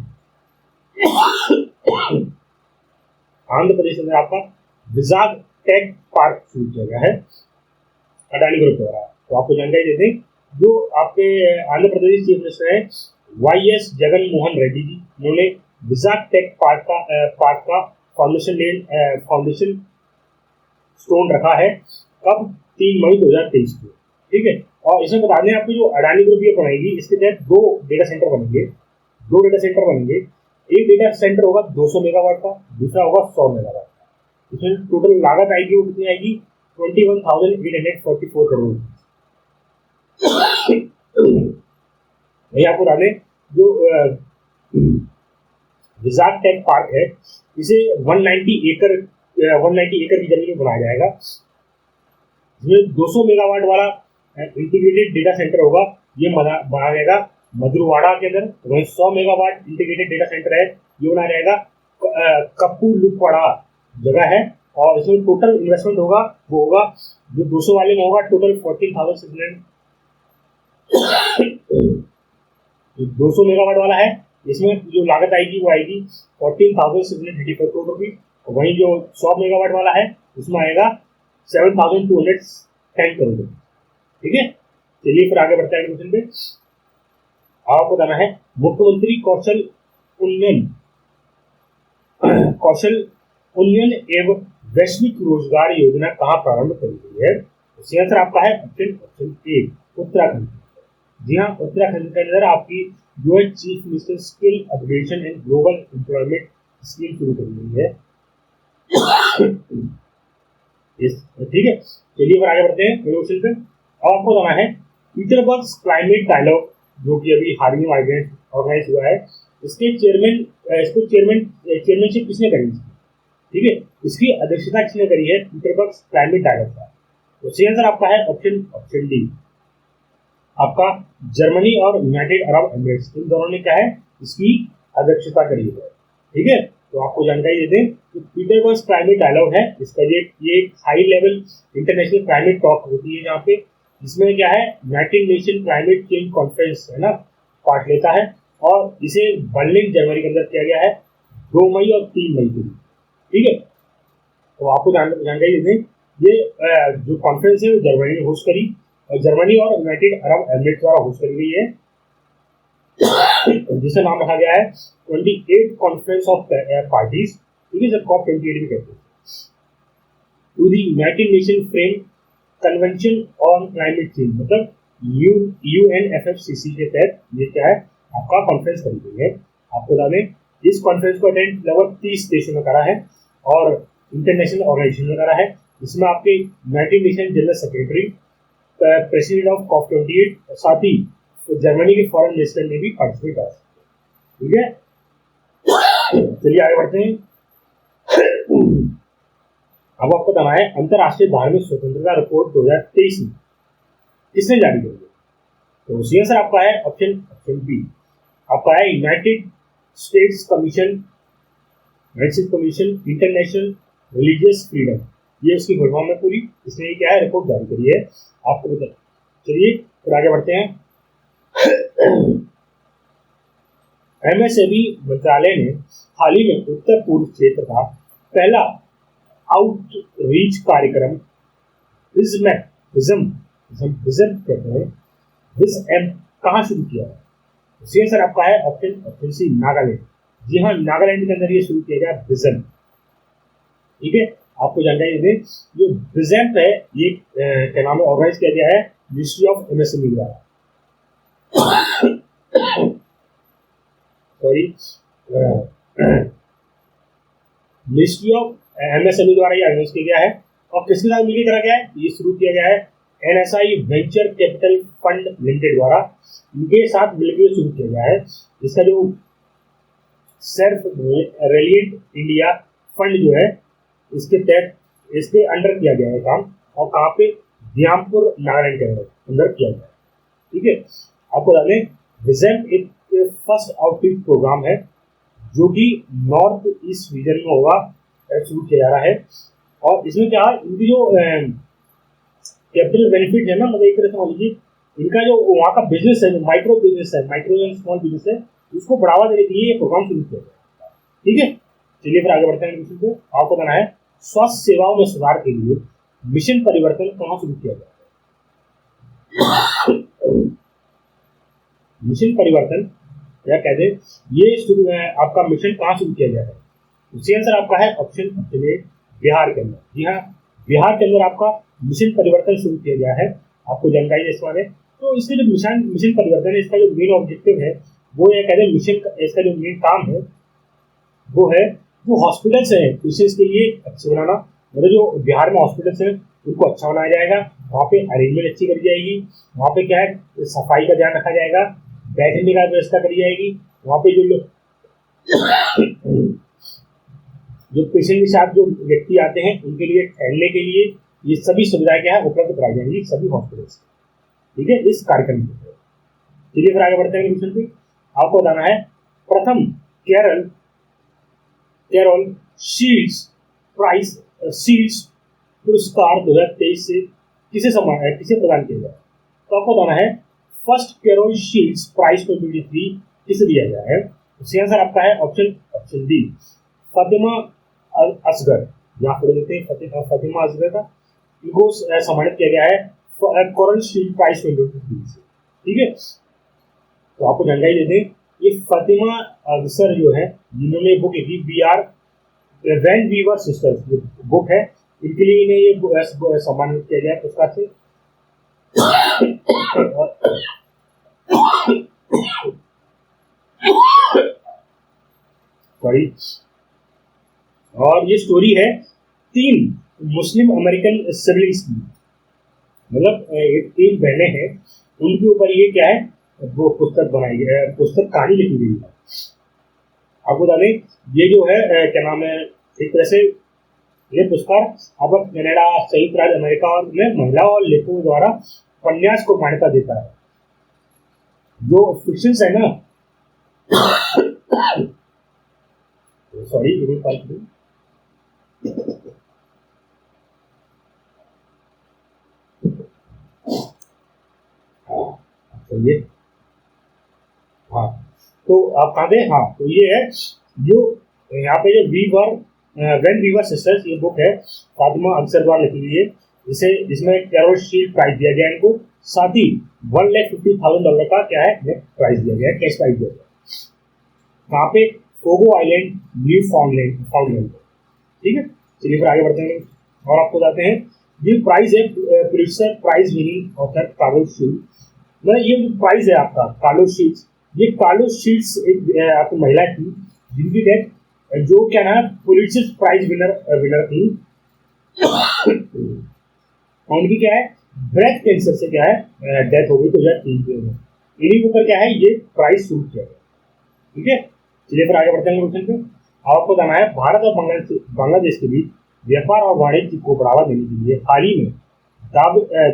आंध्र प्रदेश में आपका विजाग टेक पार्क शुरू किया गया है अडानी ग्रुप द्वारा। तो आपको जानकारी देते हैं, जो आपके आंध्र प्रदेश चीफ मिनिस्टर है वाईएस जगन मोहन रेड्डी जी, उन्होंने विजाग टेक पार्क का फाउंडेशन स्टोन रखा है। कब, 3 मई 2023 को। ठीक है, और इसमें बता दें आपको, जो अडानी ग्रुप ये बनाएगी, इसके तहत 2 डेटा सेंटर बनेंगे। एक डेटा सेंटर होगा 200 मेगावाट का, दूसरा होगा 100 मेगावाट का। इसमें टोटल लागत आएगी, वो कितनी आएगी, 21,844 करोड़। भैया आपको बता दें, जो विजाग टेक पार्क है, इसे 190 एकड़ की जमीन में बनाया जाएगा। इसमें 200 मेगावाट वाला इंटीग्रेटेड डेटा सेंटर होगा, ये बनाया जाएगा मधुरवाड़ा के अंदर। वहीं 100 मेगावाट इंटीग्रेटेड डेटा सेंटर है, ये बनाया जाएगा कपूलुपड़ा जगह है। और इसमें टोटल इन्वेस्टमेंट होगा, वो होगा जो 200 वाले में होगा टोटल 14,600। 200 मेगावाट वाला है, इसमें जो लागत आएगी वो आएगी 14,634 करोड़ रुपये। वहीं जो 100 मेगावाट वाला है, उसमें आएगा 7,210 करोड़ रुपये। ठीक है, चलिए फिर आगे बढ़ते हैं क्वेश्चन पे। आपको बताना है मुख्यमंत्री कौशल उन्नयन एवं वैश्विक रोजगार योजना कहाँ प्रारंभ करी गई है। तो आंसर आपका है ऑप्शन ए, उत्तराखंड। जी हाँ, उत्तराखंड के अंदर आपकी जो है chief minister skill upgradation and global employment scheme शुरू करी गई है। ठीक है, चलिए फिर आगे बढ़ते हैं क्वेश्चन पे। अब आपको बताना है पीटरबर्ग क्लाइमेट डायलॉग, जो कि अभी हाल ही में ऑर्गेनाइज हुआ है, इसके चेयरमैनशिप किसने करी। ठीक है, इसकी अध्यक्षता किसने करी है, पीटरबर्ग क्लाइमेट डायलॉग का। तो सही आंसर आपका है ऑप्शन डी, आपका जर्मनी और यूनाइटेड अरब एमिरेट्स, इन दोनों ने क्या है इसकी अध्यक्षता करी है। ठीक है, तो आपको जानकारी दे दें कि पीटरबर्ग क्लाइमेट डायलॉग है, इसका ये high level international climate talk होती है, जहाँ पे जिसमें क्या है United nation climate change conference है ना पार्ट लेता है। और इसे बर्लिन जर्मनी के अंदर किया गया है 2 मई और 3 मई को। ठीक है, तो आपको जानकारी दे दें, ये जो कॉन्फ्रेंस है वो जर्मनी ने होस्ट करी, और जर्मनी और यूनाइटेड अरब एमिरेट्स द्वारा होस्ट करी गई है, जिसका नाम रखा गया है 28 कॉन्फ्रेंस ऑफ पार्टीज। ठीक है, जब COP28 भी कहते हैं, to the United Nation Frame Convention on Climate Change, मतलब UNFCCC के तहत ये क्या है आपका कॉन्फ्रेंस करी गई है। आपको बता दें, इस कॉन्फ्रेंस को अटेंड लगभग 30 देशों में करा है और इंटरनेशनल ऑर्गेनाइजेशन में करा है। इसमें आपके United nation general secretary, president of COP28, साथ ही जर्मनी के फॉरेन मिनिस्टर ने भी पार्टिसिपेट करा। ठीक है, चलिए आगे बढ़ते हैं। अब आपको बताना है अंतरराष्ट्रीय धार्मिक स्वतंत्रता रिपोर्ट 2023 में किसने जारी की। तो सी आंसर आपका है ऑप्शन बी, आपका है United states commission rights commission, international religious freedom, ये उसकी फुल फॉर्म है पूरी। इसने ये क्या है, रिपोर्ट जारी करी है, आपको बता। चलिए फिर आगे बढ़ते हैं। एमएसएमई मंत्रालय ने हाल ही में उत्तर पूर्व क्षेत्र का पहला आउटरीच कार्यक्रम विजम कहते हैं, विजम कहाँ शुरू किया है? सी आंसर आपका है ऑप्शन सी, नागालैंड। जी हाँ, नागालैंड के अंदर ये शुरू किया गया विजन। ठीक है, आपको जानकारी दें, जो विजन है ये क्या नाम है, ऑर्गेनाइज किया गया है मिनिस्ट्री ऑफ एमएसएमई द्वारा। सॉरी, मिनिस्ट्री ऑफ एमएसएमई द्वारा ये ऑर्गेनाइज किया गया है। और किसके साथ मिलकर करा गया है? ये शुरू किया गया है NSI venture capital fund limited द्वारा, इनके साथ मिलकर शुरू किया गया है। इसका जो सेल्फ रेलिएंट इंडिया फंड जो है, इसके तहत इसके अंडर किया गया है काम। और कहाँ पे? दियामपुर, नागालैंड के अंदर किया गया है। ठीक है, आपको बता दें, विजन एक फर्स्ट आउटरीच प्रोग्राम है जो कि नॉर्थ ईस्ट रीजन में होगा, शुरू किया जा रहा है। और इसमें क्या है, इनकी जो कैपिटल बेनिफिट है ना, मतलब एक तरह से मान लीजिए इनका जो वहाँ का बिजनेस है, माइक्रो बिजनेस है, माइक्रो एंड स्मॉल बिजनेस है, उसको बढ़ावा देने के लिए ये प्रोग्राम शुरू किया गया। ठीक है, चलिए फिर आगे बढ़ते हैं। क्वेश्चन पे आपको बताना है, स्वास्थ्य सेवाओं में सुधार के लिए मिशन परिवर्तन कहाँ शुरू किया गया? मिशन परिवर्तन क्या कहते हैं, ये आपका मिशन कहाँ शुरू किया गया है? उसका आंसर आपका है ऑप्शन ए, बिहार के अंदर। जी हाँ, बिहार के अंदर आपका मिशन परिवर्तन शुरू किया गया है। आपको जानकारी है इस बारे। तो इसके जो मिशन परिवर्तन है, इसका जो मेन ऑब्जेक्टिव है वो ये कहते हैं, मिशन इसका जो मेन काम है वो है जो हॉस्पिटल्स हैं पेशेंट्स के लिए अच्छे बनाना। मतलब जो बिहार में हॉस्पिटल्स हैं उनको अच्छा बनाया जाएगा, वहाँ पे अरेंजमेंट अच्छी करी जाएगी, वहाँ पे क्या है सफाई का ध्यान रखा जाएगा, बैठने का व्यवस्था करी जाएगी, वहाँ पे जो लोग जो पेशेंट के साथ जो व्यक्ति आते हैं उनके लिए ठहरने के लिए ये सभी सुविधाएं क्या है उपलब्ध कराई जाएंगी सभी हॉस्पिटल्स। ठीक है, इस कार्यक्रम के तहत। चलिए फिर आगे बढ़ते हैं क्वेश्चन पे। आपको बताना है, प्रथम केरल शील्ड्स पुरस्कार 2023 से किसे प्रदान किया गया? तो आपको बताना है, फर्स्ट केरल शील्ड्स प्राइज 2023 किसे दिया गया है? उसका आंसर आपका है ऑप्शन डी, फातिमा असगर। यहाँ पर देखते हैं फातिमा असगर का इनको सम्मानित किया गया है केरल शील्ड प्राइज 2023 से। ठीक है, तो आपको जानकारी देते हैं, ये फातिमा असगर जो है जिन्होंने बुक लिखी वैन वीवर सिस्टर्स बुक है, इनके लिए इन्हें ये सम्मानित किया गया पुरस्कार से। सॉरी, और ये स्टोरी है 3 मुस्लिम अमेरिकन सिबलिंग्स की, मतलब 3 बहनें हैं, उनके ऊपर ये क्या है वो पुस्तक बनाई गई है, पुस्तक कहानी लिखी गई है। आपको बता दें, ये जो है क्या नाम है, एक तरह से ये पुरस्कार अब कनाडा, संयुक्त राज्य अमेरिका और में महिला और लेखकों द्वारा उपन्यास को मान्यता देता है। जो फिक्शंस है ना, सॉरी ये हाँ, तो आप कहा दें, हाँ तो ये है जो यहाँ पे जो वैन वीवर सिस्टर्स ये बुक है फातिमा असगर द्वारा लिखी हुई है। इसमें कैरल शील्ड प्राइज दिया गया इनको, साथ ही $150,000 का क्या है प्राइज दिया गया, कैश प्राइज दिया गया। कहाँ पे? फोगो आइलैंड, न्यू फाउंडलैंड। ठीक है, चलिए फिर आगे बढ़ते हैं और आपको बताते हैं, ये प्राइज है Pulitzer prize winning author Carlos Shields. मतलब ये जो प्राइज है आपका कार्लोस शील्ड्स, ये कार्लोस शील्ड्स एक आपको महिला थी जिनकी डेथ जो क्या ना पुलित्जर प्राइज विनर थी। उनकी क्या है ब्रेस्ट कैंसर से क्या है डेथ हो गई 2003 में। इन्हीं के ऊपर क्या है ये प्राइज शुरू किया गया। ठीक है, चलिए फिर आगे बढ़ते हैं क्वेश्चन पे। आपको बताना है, भारत और बांग्लादेश के बीच व्यापार और वाणिज्य को बढ़ावा देने के लिए हाल ही में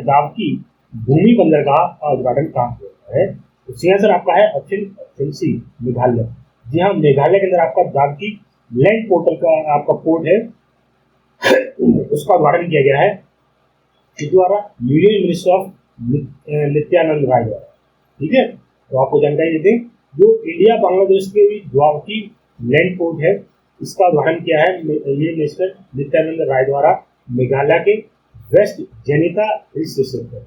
दावकी भूमि बंदरगाह का उद्घाटन कहाँ हुआ है? उसका आंसर आपका है ऑप्शन सी, मेघालय। जी हाँ, मेघालय के अंदर आपका दावकी लैंड पोर्टल का आपका पोर्ट है उसका उद्घाटन किया गया है द्वारा union minister of Nityanand Rai द्वारा। ठीक है, तो आपको जानकारी देते हैं जो इंडिया बांग्लादेश के द्वारकी लैंड पोर्ट है इसका उद्घाटन किया है यूनियन मिनिस्टर नित्यानंद राय द्वारा मेघालय के वेस्ट जेनिता हिल स्टेशन पर।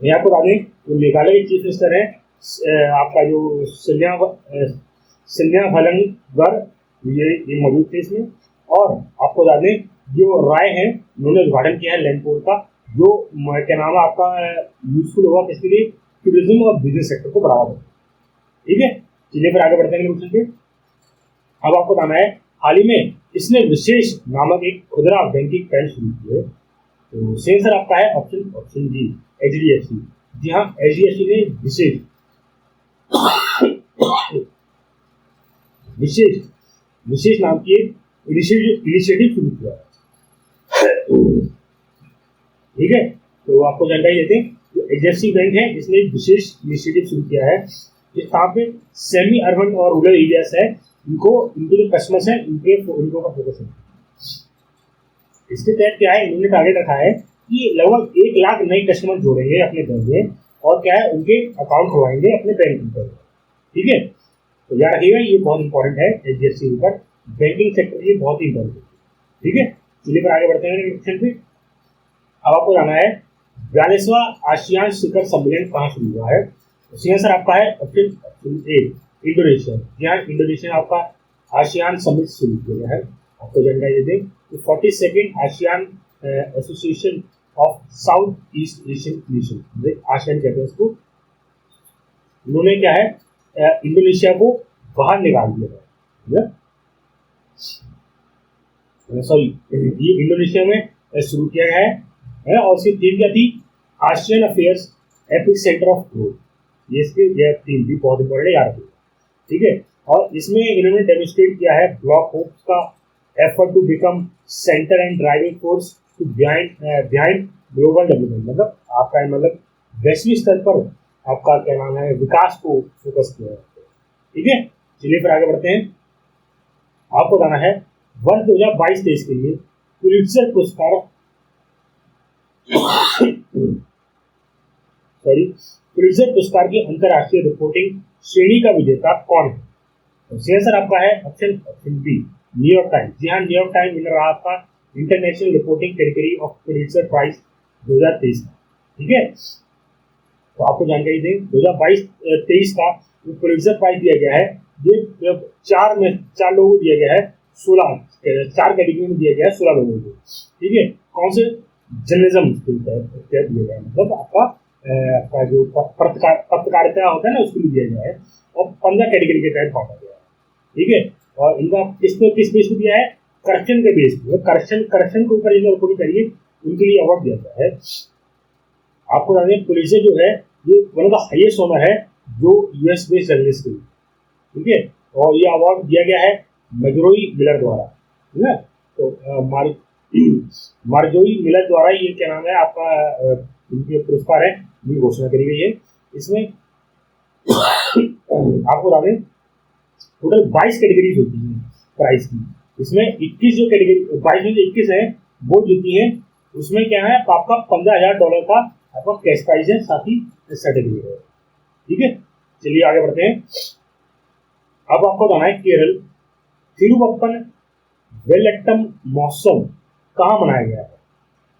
मैं आपको बता दें तो मेघालय के चीफ मिनिस्टर है आपका जो सिन्हा फलंगर ये मौजूद थे इसमें। और आपको बता दें जो राय है उन्होंने उद्घाटन किया है लैंड पोर्ट का जो क्या नाम है आपका यूजफुल होगा किसके लिए, टूरिज्म और बिजनेस सेक्टर को बढ़ावा देगा। ठीक है, चलिए फिर आगे बढ़ते हैं क्वेश्चन पे। अब आपको बताना है हाल ही में इसने विशेष नामक एक खुदरा बैंकिंग बैंक शुरू की है। तो सही आंसर आपका है ऑप्शन डी HDFC। जी हाँ, HDFC ने विशेष नाम की एक इनिशिएटिव शुरू किया है। ठीक है, तो आपको जानकारी देते हैं जो HDFC बैंक है इसने एक विशेष इनिशिएटिव शुरू किया है जहाँ पे सेमी अर्बन और रूरल एरियाज है इनके जो कस्टमर्स हैं उनको का फोकस है। इसके तहत क्या है इन्होंने टारगेट रखा है कि लगभग 1 लाख नए कस्टमर जोड़ेंगे अपने बैंक में और क्या है उनके अकाउंट खुलवाएंगे अपने बैंक में। ठीक है, तो याद रखिएगा ये बहुत इंपॉर्टेंट है HDFC के ऊपर, बैंकिंग सेक्टर ये बहुत ही इंपॉर्टेंट है। ठीक है, चलिए फिर आगे बढ़ते हैं क्वेश्चन पे। अब आपको जाना है 42वां आसियान शिखर सम्मेलन कहाँ शुरू हुआ है। तो सही आंसर आपका है ऑप्शन ए इंडोनेशिया। यहाँ इंडोनेशिया आपका आसियान समिट शुरू किया गया है। आपको जानकारी दे दें कि 42nd ASEAN association of south east Asian nation ASEAN कहते हैं इसको, उन्होंने क्या है इंडोनेशिया को बाहर निकाल दिया है। सॉरी, ये इंडोनेशिया में शुरू किया गया है और इसकी थीम क्या थी, ASEAN affairs epic centre of growth. ये इसकी थीम भी बहुत इंपॉर्टेंट है याद। ठीक है, और इसमें इन्होंने डेमोन्स्ट्रेट किया है ब्लॉक होप्स का effort to become centre and driving force to behind global development. मतलब आपका मतलब वैश्विक स्तर पर आपका क्या नाम है विकास को फोकस किया है। ठीक है, चलिए फिर आगे बढ़ते हैं। आपको बताना है वर्ष 2022-23 के लिए पुलित्जर पुरस्कार पुलित्जर पुरस्कार की अंतर्राष्ट्रीय रिपोर्टिंग श्रेणी का विजेता कौन है। तो सही आंसर आपका है ऑप्शन बी न्यूयॉर्क टाइम्स। जी हाँ, न्यूयॉर्क टाइम्स विनर रहा आपका international reporting category of Pulitzer prize 2023 का। ठीक है, तो आपको जानकारी दें 2022-23 का पुलित्जर प्राइज दिया गया है, ये चार लोगों को दिया गया है, 4 कैटेगरी में दिया गया है 16 लोगों को। ठीक है, कौन से जर्नलिज्म दिया गया है, मतलब आपका जो पत्रकारिता होता है ना उसके लिए दिया गया है और 15 कैटेगरी के तहत बांटा गया है। ठीक है, और इनका किस बेस पे दिया है, करप्शन के बेस पे, करप्शन के ऊपर इन्हें रिपोर्टिंग करिए उनके लिए अवार्ड दिया गया है। आपको बता दें पुलित्जर जो है ये one of the highest honour है जो US बेस्ड जर्नलिस्ट के लिए। ठीक है, और ये अवार्ड दिया गया है मार्जोरी मिलर द्वारा। ठीक है, तो मार्जोरी मिलर द्वारा ये क्या नाम है आपका इनके पुरस्कार है ये घोषणा करी गई है। इसमें आपको बता दें टोटल 22 कैटेगरीज होती हैं प्राइज की। इसमें 21 जो कैटेगरी 22 में जो 21 है वो जीती है, उसमें क्या है आपका $15,000 का आपका कैश प्राइज है, साथ ही सर्टिफिकेट है। ठीक है, चलिए आगे बढ़ते हैं। अब आपको बताना है केरल थिरुवप्पन वेलट्टम महोत्सव कहाँ मनाया गया है।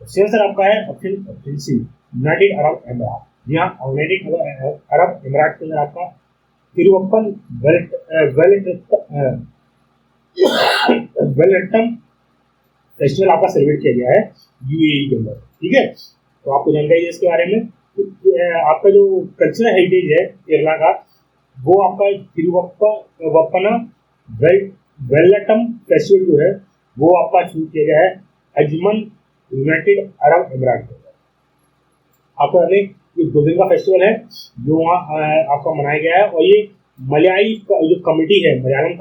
तो सही आंसर आपका है ऑप्शन सी यूनाइटेड अरब अमीरात। जी हाँ, यूनाइटेड अरब अमीरात के अंदर आपका थिरुवप्पन वेलट्टम फेस्टिवल आपका सेलिब्रेट किया गया है UAE के अंदर। ठीक है, तो आपको जानकारी है इसके बारे में। आपका जो कल्चरल हेरिटेज है केरला का वो आपका थिरुवप्पन वेलट्टम फेस्टिवल जो है वो आपका शुरू किया गया है अजमन यूनाइटेड अरब अमीरात के अंदर। आपको बता दें ये 2 दिन का फेस्टिवल है जो वहाँ आपका मनाया गया है और ये मलयाली का जो कम्युनिटी है मलयालम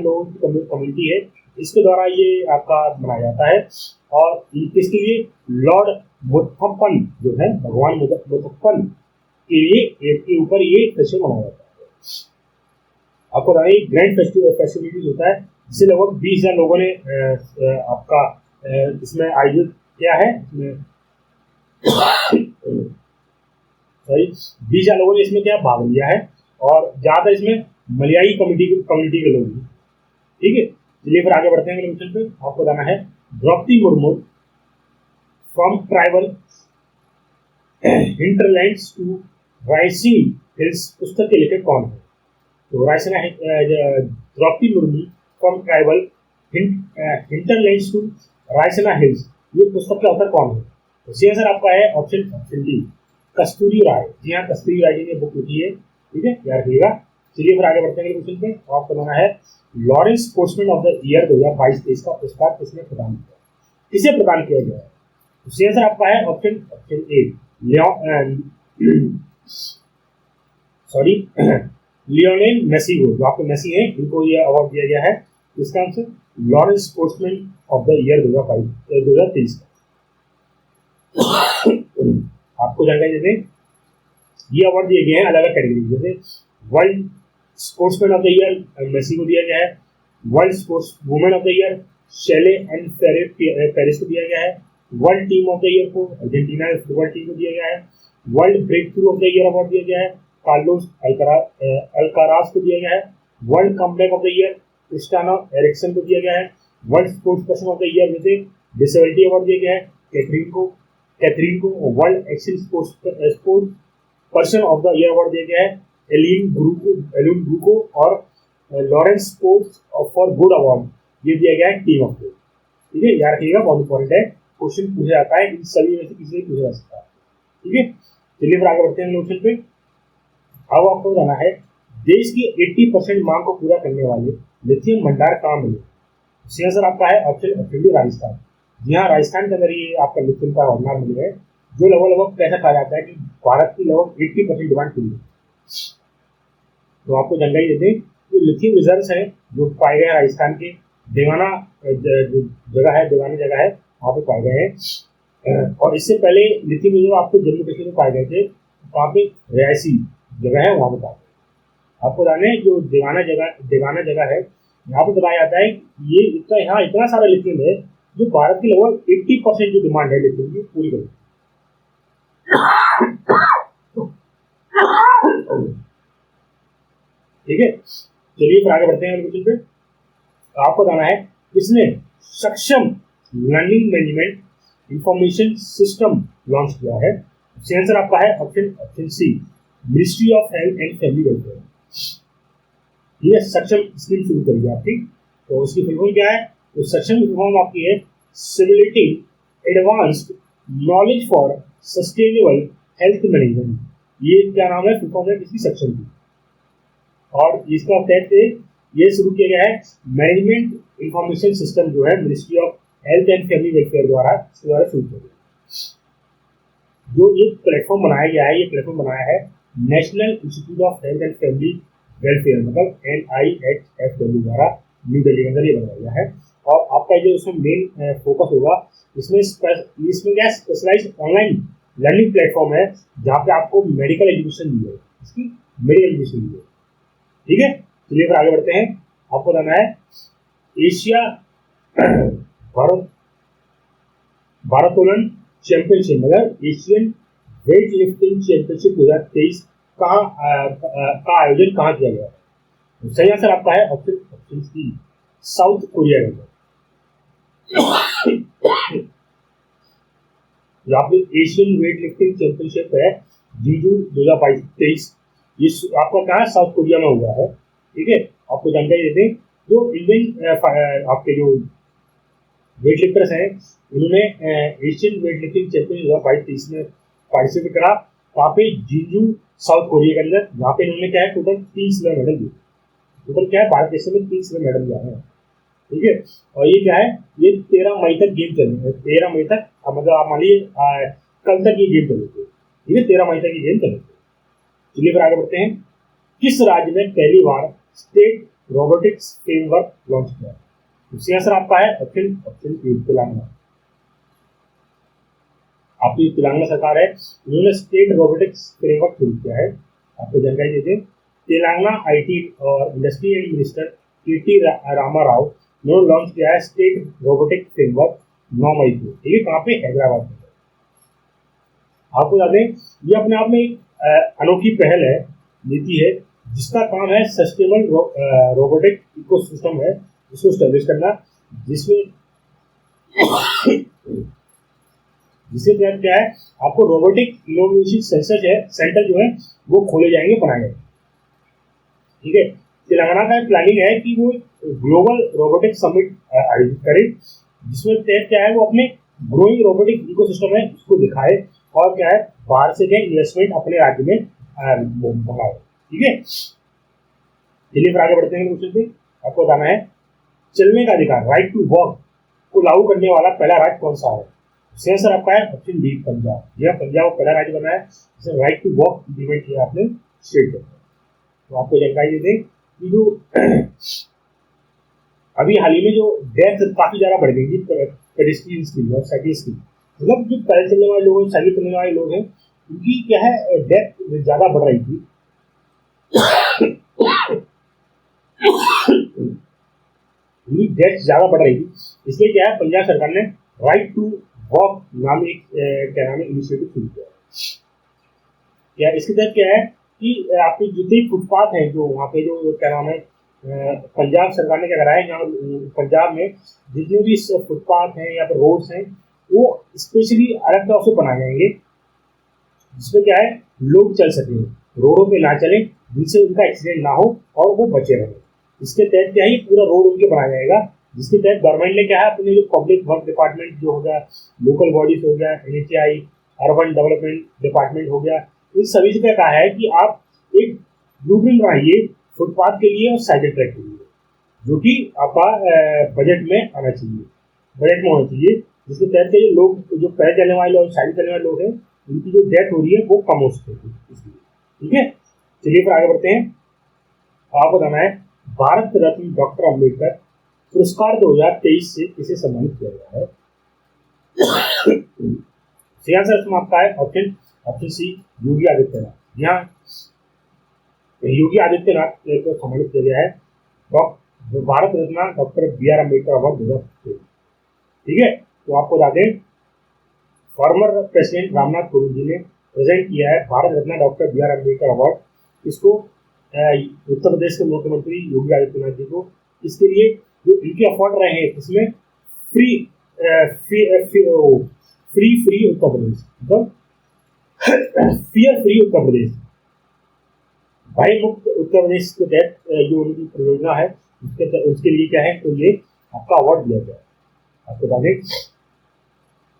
लोगों की कम्युनिटी है इसके द्वारा ये आपका मनाया जाता है। और इसके लिए लॉर्ड मुथप्पन जो है भगवान मुथप्पन के लिए के ऊपर ये फेस्टिवल मनाया जाता है। आपको बताना है ग्रैंड फेस्टिविटीज होता है जिससे लगभग 20,000 लोगों ने आपका इसमें आयोजित किया है। सॉरी, 20,000 लोगों ने इसमें क्या भाग लिया है और ज्यादातर इसमें मलयाई कम्युनिटी के लोग हैं। ठीक है, चलिए फिर आगे बढ़ते हैं अगले क्वेश्चन पे। आपको बताना है Draupadi Murmu from tribal hinterlands to rising hills पुस्तक के लेखक कौन है? तो Draupadi Murmu from tribal hinterlands to Raisina hills, ये पुस्तक का ऑथर कौन है? तो सही आंसर आपका है ऑप्शन डी, कस्तूरी राय। जी हाँ, कस्तूरी राय जी ने बुक लिखी है। ठीक है, याद रखिएगा। चलिए फिर आगे बढ़ते हैं क्वेश्चन पे। आपको बनाना है Lawrence sportsman of the year 2022-23 का पुरस्कार किसने प्रदान किया, किसे प्रदान किया गया है? तो सही आंसर आपका है option A, sorry Lionel Messi को, जो आपके मेसी हैं, इनको ये अवार्ड दिया गया है। इसका answer Lawrence sportsman of the year 2023 का। आपको जानकारी देते हैं, ये अवार्ड दिए गए हैं अलग अलग कैटेगरी, जैसे world sportsman of the year Messi को दिया गया है, world sports women of the year Shelly and Paris को दिया गया है, world team of the year को अर्जेंटीना फुटबॉल टीम को दिया गया है, world breakthrough of the year award दिया गया है कार्लोस अल्काराज को दिया गया है, world comeback of the year Cristiano Eriksen को दिया गया है, world sports person of the year जैसे डिसेबिलिटी अवार्ड दिया गया है कैथरीन को world excellent sports person of the year award दिया गया है एलिन ब्रू को और Lawrence sports for good award ये दिया गया है टीम ऑफ द। ठीक है, याद रखिएगा, बहुत इंपॉर्टेंट है, क्वेश्चन पूछा जाता है, इन सभी में से किसी से पूछा जा सकता है। ठीक है, चलिए फिर आगे बढ़ते हैं क्वेश्चन पे। अब आपको बताना है देश की 80% मांग को पूरा करने वाले लिथियम भंडार कहाँ मिले? सही आंसर आपका है ऑप्शन डी, राजस्थान। जी हाँ, राजस्थान के अंदर ये आपका लिथियम का भंडार मिले है, जो लगभग ऐसा कहा जाता है कि भारत की लगभग 80% डिमांड पूरी है। तो आपको जानकारी देते हैं, जो लिथियम रिजर्व है जो पाए गए राजस्थान के देवाना जगह है वहाँ पे पाए गए हैं। और इससे पहले लिथियम रिजर्व आपको जम्मू कश्मीर में पाए गए थे, वहाँ पे रिहायशी जगह है वहाँ पे पाए गए। आपको जाने जो देवाना जगह है, यहाँ पे बताया जाता है ये यहाँ इतना सारा लिथियम है जो भारत की लगभग 80% जो डिमांड है लिथियम की पूरी करेगी। ठीक है, चलिए फिर आगे बढ़ते हैं क्वेश्चन पे। आपको बताना है किसने Saksham learning management information system launch किया है? आंसर आपका है option C, ministry of health and family welfare. ये सक्षम स्कीम शुरू करी है आपकी, तो उसकी फुल फॉर्म क्या है? तो सक्षम की फॉर्म आपकी है civilising advanced knowledge for sustainable health management. ये क्या नाम है, फुल फॉर्म है किसकी? सक्षम की। और इसका तहत ये शुरू किया गया है मैनेजमेंट इंफॉर्मेशन सिस्टम जो है ministry of health and family welfare द्वारा शुरू किया गया। जो ये प्लेटफॉर्म बनाया गया है, ये प्लेटफॉर्म बनाया है national institute of health and family welfare मतलब NIHFW द्वारा न्यू दिल्ली के अंदर ये बनाया गया है। और आपका जो इसमें मेन फोकस होगा, इसमें क्या स्पेशलाइज ऑनलाइन लर्निंग प्लेटफॉर्म है जहाँ पे आपको मेडिकल एजुकेशन मिलेगा, इसकी मेडिकल एजुकेशन मिलेगा। ठीक है, चलिए फिर आगे बढ़ते हैं। आपको बताना है एशिया भारोत्तोलन चैंपियनशिप मतलब एशियन वेट लिफ्टिंग चैंपियनशिप 2023 का आयोजन कहाँ किया गया है? सही आंसर आपका है ऑप्शन सी, साउथ कोरिया के अंदर। जो आपकी एशियन वेट लिफ्टिंग चैंपियनशिप है जीजू 2023, ये आपका कहाँ साउथ कोरिया में हुआ है। ठीक है, आपको जानकारी देते हैं जो इंडियन आपके जो वेट लिफ्टर्स हैं उन्होंने एशियन वेट लिफ्टिंग चैंपियनशिप 2023 में पार्टिसिपेट करा, वहाँ पे जीजू साउथ कोरिया के अंदर, जहाँ पे इन्होंने क्या है टोटल 3 सिल्वर मेडल दिए। टोटल क्या है भारत देश में 3 सिल्वर मेडल दिया है। ठीक है, और ये क्या है, ये 13 मई तक गेम चलेंगे, 13 मई तक मतलब आप मान लीजिए कल तक ये गेम चलेंगे। ठीक है, 13 मई तक ये गेम चलेंगे। चलिए फिर आगे बढ़ते हैं। किस राज्य में पहली बार स्टेट रोबोटिक्स फ्रेमवर्क लॉन्च किया? इसका आंसर आपका है ऑप्शन ए, तेलंगाना। आपकी तेलंगाना सरकार है, उन्होंने स्टेट रोबोटिक्स फ्रेमवर्क शुरू किया है। आपको जानकारी देते हैं तेलंगाना आईटी और industry and minister K.T.. Rama Rao ने लॉन्च किया है स्टेट रोबोटिक फ्रेमवर्क 9 मई को। ठीक है, कहाँ पे? हैदराबाद में। आपको बता दें ये अपने आप में एक अनोखी पहल है, नीति है, जिसका काम है सस्टेनेबल रोबोटिक इकोसिस्टम है, इसको स्टैब्लिश करना, जिसमें जिसके तहत क्या है, आपको रोबोटिक इनोवेशन सेंटर जो है वो खोले जाएंगे, बनाए जाएंगे। ठीक है, तेलंगाना का प्लानिंग है कि वो ग्लोबल रोबोटिक समिट आयोजित करे, जिसमें तहत क्या है वो अपने ग्रोइंग रोबोटिक इकोसिस्टम है उसको दिखाए और क्या है बाहर से क्या इन्वेस्टमेंट अपने राज्य में मंगाए। ठीक है, चलिए फिर आगे बढ़ते हैं क्वेश्चन पे। आपको बताना है चलने का अधिकार, राइट टू वॉक को लागू करने वाला पहला राज्य कौन सा है? सही आंसर आपका है ऑप्शन डी, पंजाब। यह पंजाब पहला राज्य बना है जिसने राइट टू वॉक इम्प्लीमेंट किया आपने स्टेट में। तो आपको जानकारी दे दें कि जो अभी हाल ही में जो डेथ काफी ज्यादा बढ़ गई पेडेस्ट्रियंस की और साइकिल्स की, मतलब जो पैदल चलने वाले लोग हैं, साइकिल चलने वाले लोग हैं, उनकी क्या है डेथ ज्यादा बढ़ रही थी। उनकी डेथ ज्यादा बढ़ रही थी, इसलिए क्या है पंजाब सरकार ने राइट टू वॉक नाम एक क्या नाम है इनिशिएटिव शुरू किया है। क्या इसके तहत क्या है कि आपके जितने फुटपाथ हैं जो वहाँ पे जो क्या नाम है पंजाब सरकार ने क्या करा है, यहाँ पंजाब में जितने भी फुटपाथ हैं या फिर रोड्स हैं वो स्पेशली अलग तरह से बनाए जाएंगे, जिसमें क्या है लोग चल सकें, रोडों पे ना चलें, जिनसे उनका एक्सीडेंट ना हो और वो बचे रहें। इसके तहत क्या है पूरा रोड उनके बनाया जाएगा, जिसके तहत गवर्नमेंट ने क्या है अपने जो पब्लिक वर्क डिपार्टमेंट जो हो गया, लोकल बॉडीज हो गया, NHAI, अर्बन डेवलपमेंट डिपार्टमेंट हो गया, इन सभी से क्या कहा है कि आप एक ब्लूप्रिंट बनाइए फुटपाथ के लिए और साइकिल ट्रैक के लिए, जो कि आपका बजट में आना चाहिए, बजट में होना चाहिए, जिसके तहत ये लोग जो पैदल चलने वाले और साइकिल चलने वाले लोग हैं उनकी जो डेथ हो रही है वो कम हो सके इसलिए। ठीक है, चलिए फिर आगे बढ़ते हैं। आपको बताना है भारत रत्न डॉक्टर अम्बेडकर पुरस्कार 2023 से किसे सम्मानित किया गया है? सही आंसर आपका है ऑप्शन सी, योगी आदित्यनाथ। यहाँ योगी आदित्यनाथ को सम्मानित किया गया है Bharat Ratna doctor BR Ambedkar award 2023। ठीक है, तो आपको बता दें फॉर्मर प्रेसिडेंट रामनाथ कोविंद जी ने प्रेजेंट किया है Bharat Ratna doctor BR Ambedkar award, इसको उत्तर प्रदेश के मुख्यमंत्री योगी आदित्यनाथ जी को। इसके लिए जो इनके अवार्ड रहे हैं इसमें फ्री उत्तर प्रदेश, मतलब फियर फ्री उत्तर प्रदेश, भय मुक्त उत्तर प्रदेश के तहत जो उनकी परियोजना है उसके लिए क्या है तो ये आपका अवार्ड दिया गया है। आपको बता दें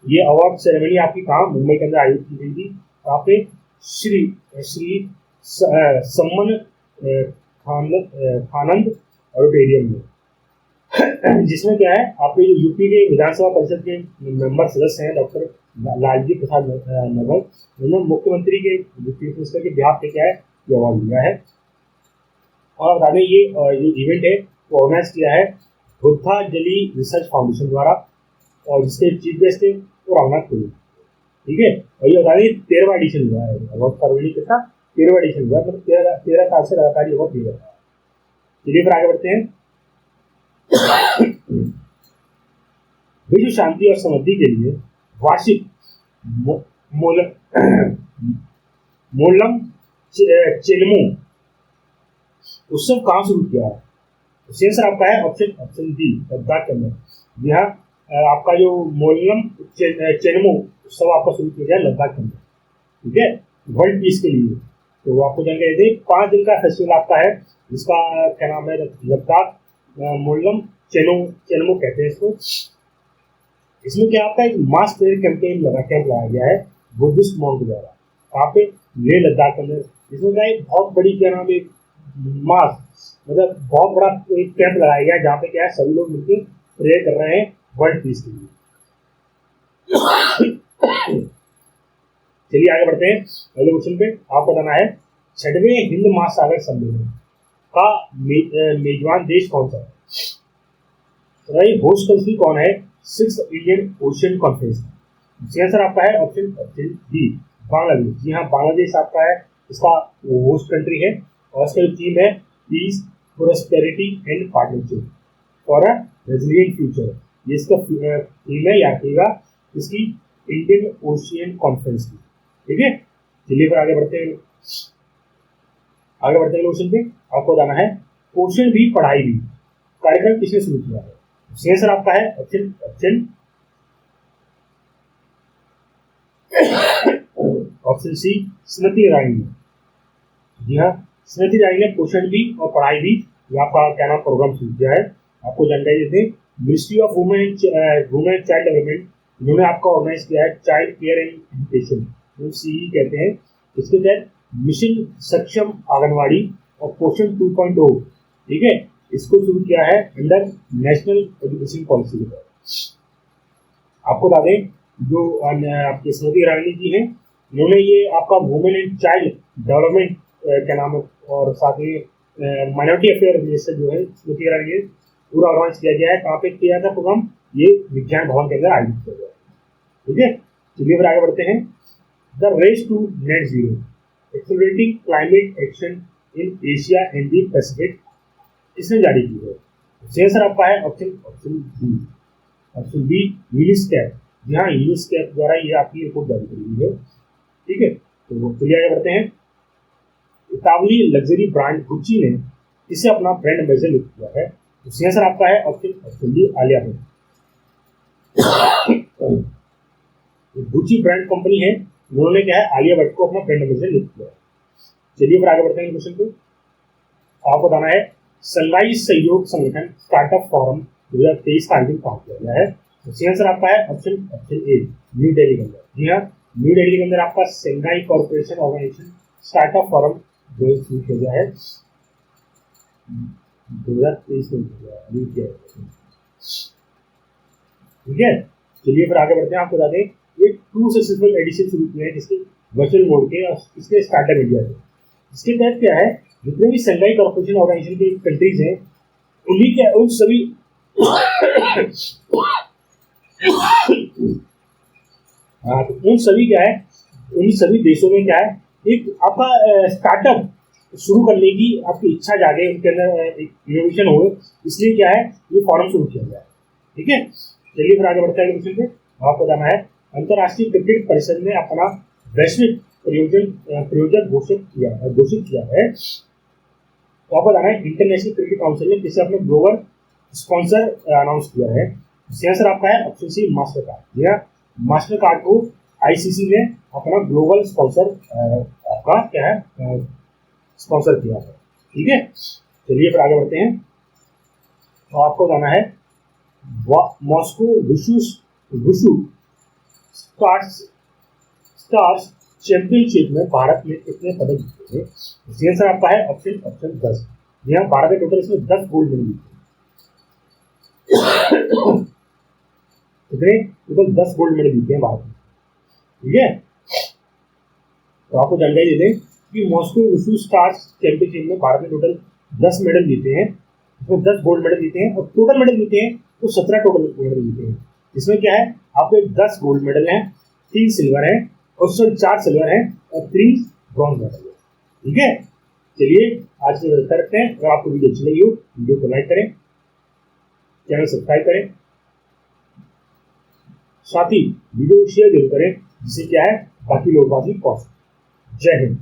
ये अवार्ड सेरेमनी आपकी कहाँ मुंबई के अंदर आयोजित की गई थी, वहाँ पे श्री सम्मन खानंद ऑडिटोरियम में, जिसमें क्या है आपके जो यूपी के विधानसभा परिषद के मेंबर सदस्य हैं डॉक्टर लालजी प्रसाद नगर, उन्होंने मुख्यमंत्री के चीफ मिनिस्टर के बिहाफ पे क्या है ये अवार्ड लिया है। और बता दें ये जो इवेंट है वो ऑर्गेनाइज किया है बुद्धांजलि रिसर्च फाउंडेशन द्वारा, और जिसके चीफ गेस्ट थे वो रामनाथ कोविंद। ठीक है, और ये बता दें 13वां एडिशन हुआ है अवार्ड फरवरी के साथ 13वां एडिशन हुआ है, मतलब 13 साल से लगातार ये अवार्ड दिया जाता है। चलिए फिर आगे बढ़ते हैं। विश्व शांति और समृद्धि के लिए वार्षिक मोलम चेलमो उत्सव कहाँ शुरू किया है? सही आंसर आपका है ऑप्शन डी, लद्दाख के अंदर। यहाँ आपका जो मोलम चेलमो उत्सव आपका शुरू किया गया लद्दाख के अंदर। ठीक है, वर्ल्ड पीस के लिए। तो आपको जानकारी दें 5 दिन का फेस्टिवल आपका है, जिसका क्या नाम है लद्दाख मोलम चेलमो कहते हैं इसको। इसमें क्या आपका एक मास प्रेयर कैंप लगाया गया है बुद्धिस्ट मॉन्क द्वारा, वहाँ पे लेह लद्दाख के अंदर। इसमें क्या एक बहुत बड़ी क्या नाम है मास, मतलब बहुत बड़ा एक कैंप लगाया गया है जहाँ पे क्या है सभी लोग मिलकर प्रेयर कर रहे हैं वर्ल्ड पीस के लिए। चलिए आगे बढ़ते हैं अगले क्वेश्चन पे। आपको बताना है 6वें हिंद महासागर सम्मेलन का मेजबान देश कौन सा है? होस्ट कंट्री कौन है 6th Indian ocean conference? Answer आपका है ऑप्शन डी, बांग्लादेश। जी हाँ, बांग्लादेश आपका है इसका होस्ट कंट्री है और इसका जो थीम है peace, prosperity and partnership for a resilient future. ये इसका थीम है, याद रखिएगा, इसकी इंडियन ओशियन कॉन्फ्रेंस की। ठीक है, चलिए फिर आगे बढ़ते हैं क्वेश्चन पे। आपको बताना है क्वेश्चन भी पढ़ाई भी कार्यक्रम किसने शुरू किया है? सही आंसर आपका है ऑप्शन सी, स्मृति ईरानी ने। जी हाँ, स्मृति ईरानी ने क्वेश्चन भी और पढ़ाई भी ये आपका क्या नाम प्रोग्राम शुरू किया है। आपको जानकारी देते हैं, ministry of women and child development, इन्होंने आपका ऑर्गेनाइज किया है child care and education, CE कहते हैं। इसके तहत मिशन सक्षम आंगनवाड़ी और पोषण 2.0, ठीक है, इसको शुरू किया है अंडर नेशनल एजुकेशन पॉलिसी के तहत। आपको बता दें, जो आपके स्मृति ईरानी जी हैं, इन्होंने ये आपका वुमेन एंड चाइल्ड डेवलपमेंट क्या नाम है और साथ ही माइनॉरिटी अफेयर मिनिस्टर जो है स्मृति ईरानी ने पूरा ऑर्गेनाइज किया गया है। कहाँ पे किया था प्रोग्राम? ये विज्ञान भवन के अंदर आयोजित किया गया है। ठीक है, चलिए फिर आगे बढ़ते हैं। The race to net zero, accelerating climate action in Asia and the Pacific, इसने जारी की है। सही आंसर आपका है ऑप्शन बी यूनिस्कैप। जी हाँ, यूनिस्कैप द्वारा ये आपकी रिपोर्ट जारी करी हुई है। ठीक है, तो चलिए आगे बढ़ते हैं। इतावली लग्जरी ब्रांड गुच्ची ने इसे अपना ब्रांड एम्बेसडर नियुक्त किया है। तो सही आंसर आपका है option D Alia Bhatt. Gucci brand company है, उन्होंने क्या है आलिया भट्ट को अपना ब्रांड एम्बेसडर नियुक्त किया है। चलिए फिर आगे बढ़ते हैं क्वेश्चन पे। आपको बताना है संघाई सहयोग संगठन स्टार्टअप फोरम 2023 का आयोजन कहाँ किया गया है? तो सही आंसर आपका है ऑप्शन ए न्यू दिल्ली के अंदर। जी हाँ, न्यू दिल्ली के अंदर आपका Shanghai corporation organisation startup forum जो शुरू किया गया है 2023 में किया गया। ठीक है, चलिए फिर आगे बढ़ते हैं। आपको बता दें ये 2 सक्सेसफुल एडिशन शुरू किए हैं, जिसके वर्चुअल मोड के और इसके स्टार्टअप इंडिया से। इसके तहत क्या है, जितने भी संघाई कॉर्पोरेशन ऑर्गेनाइजेशन के कंट्रीज हैं उन्हीं के उन सभी हाँ, तो उन सभी क्या है, उन सभी देशों में क्या है एक आपका स्टार्टअप शुरू करने की आपकी इच्छा जागे, उनके अंदर एक इनोवेशन हो, इसलिए क्या है ये फॉरम शुरू किया गया है। ठीक है, चलिए फिर आगे बढ़ते हैं क्वेश्चन पे। आपको बताना है अंतर्राष्ट्रीय क्रिकेट परिषद ने अपना वैश्विक प्रयोजक घोषित किया है। तो आपको बताना है इंटरनेशनल क्रिकेट काउंसिल ने किसे अपने ग्लोबल स्पॉन्सर अनाउंस किया है। इसका आंसर आपका है ऑप्शन सी मास्टर कार्ड। या मास्टर कार्ड को आईसीसी ने अपना ग्लोबल स्पॉन्सर आपका क्या है स्पॉन्सर किया है। ठीक है, चलिए फिर आगे बढ़ते हैं। तो आपको बताना है मॉस्को वुशु स्टार्स चैंपियनशिप में भारत ने कितने पदक जीते हैं? इसका आंसर आपका है ऑप्शन 10। यहाँ भारत ने टोटल इसमें 10 गोल्ड मेडल जीते हैं। टोटल 10 गोल्ड मेडल जीते हैं भारत में। ठीक है, तो आपको जानकारी दे दें कि मॉस्को वुशु स्टार्स चैंपियनशिप में भारत ने टोटल 10 मेडल जीते हैं। इसमें 10 गोल्ड मेडल जीते हैं और टोटल मेडल जीते हैं तो 17 टोटल मेडल जीते हैं। इसमें क्या है आपके 10 गोल्ड मेडल हैं, 3 सिल्वर हैं और 4 सिल्वर हैं और 3 ब्रॉन्ज मेडल है। ठीक है, चलिए आज के करते हैं। अगर आपको वीडियो अच्छी लगी हो वीडियो को लाइक करें, चैनल सब्सक्राइब करें, साथ ही वीडियो को शेयर जरूर करें, जिससे क्या है बाकी लोग बात पहुंच। जय हिंद।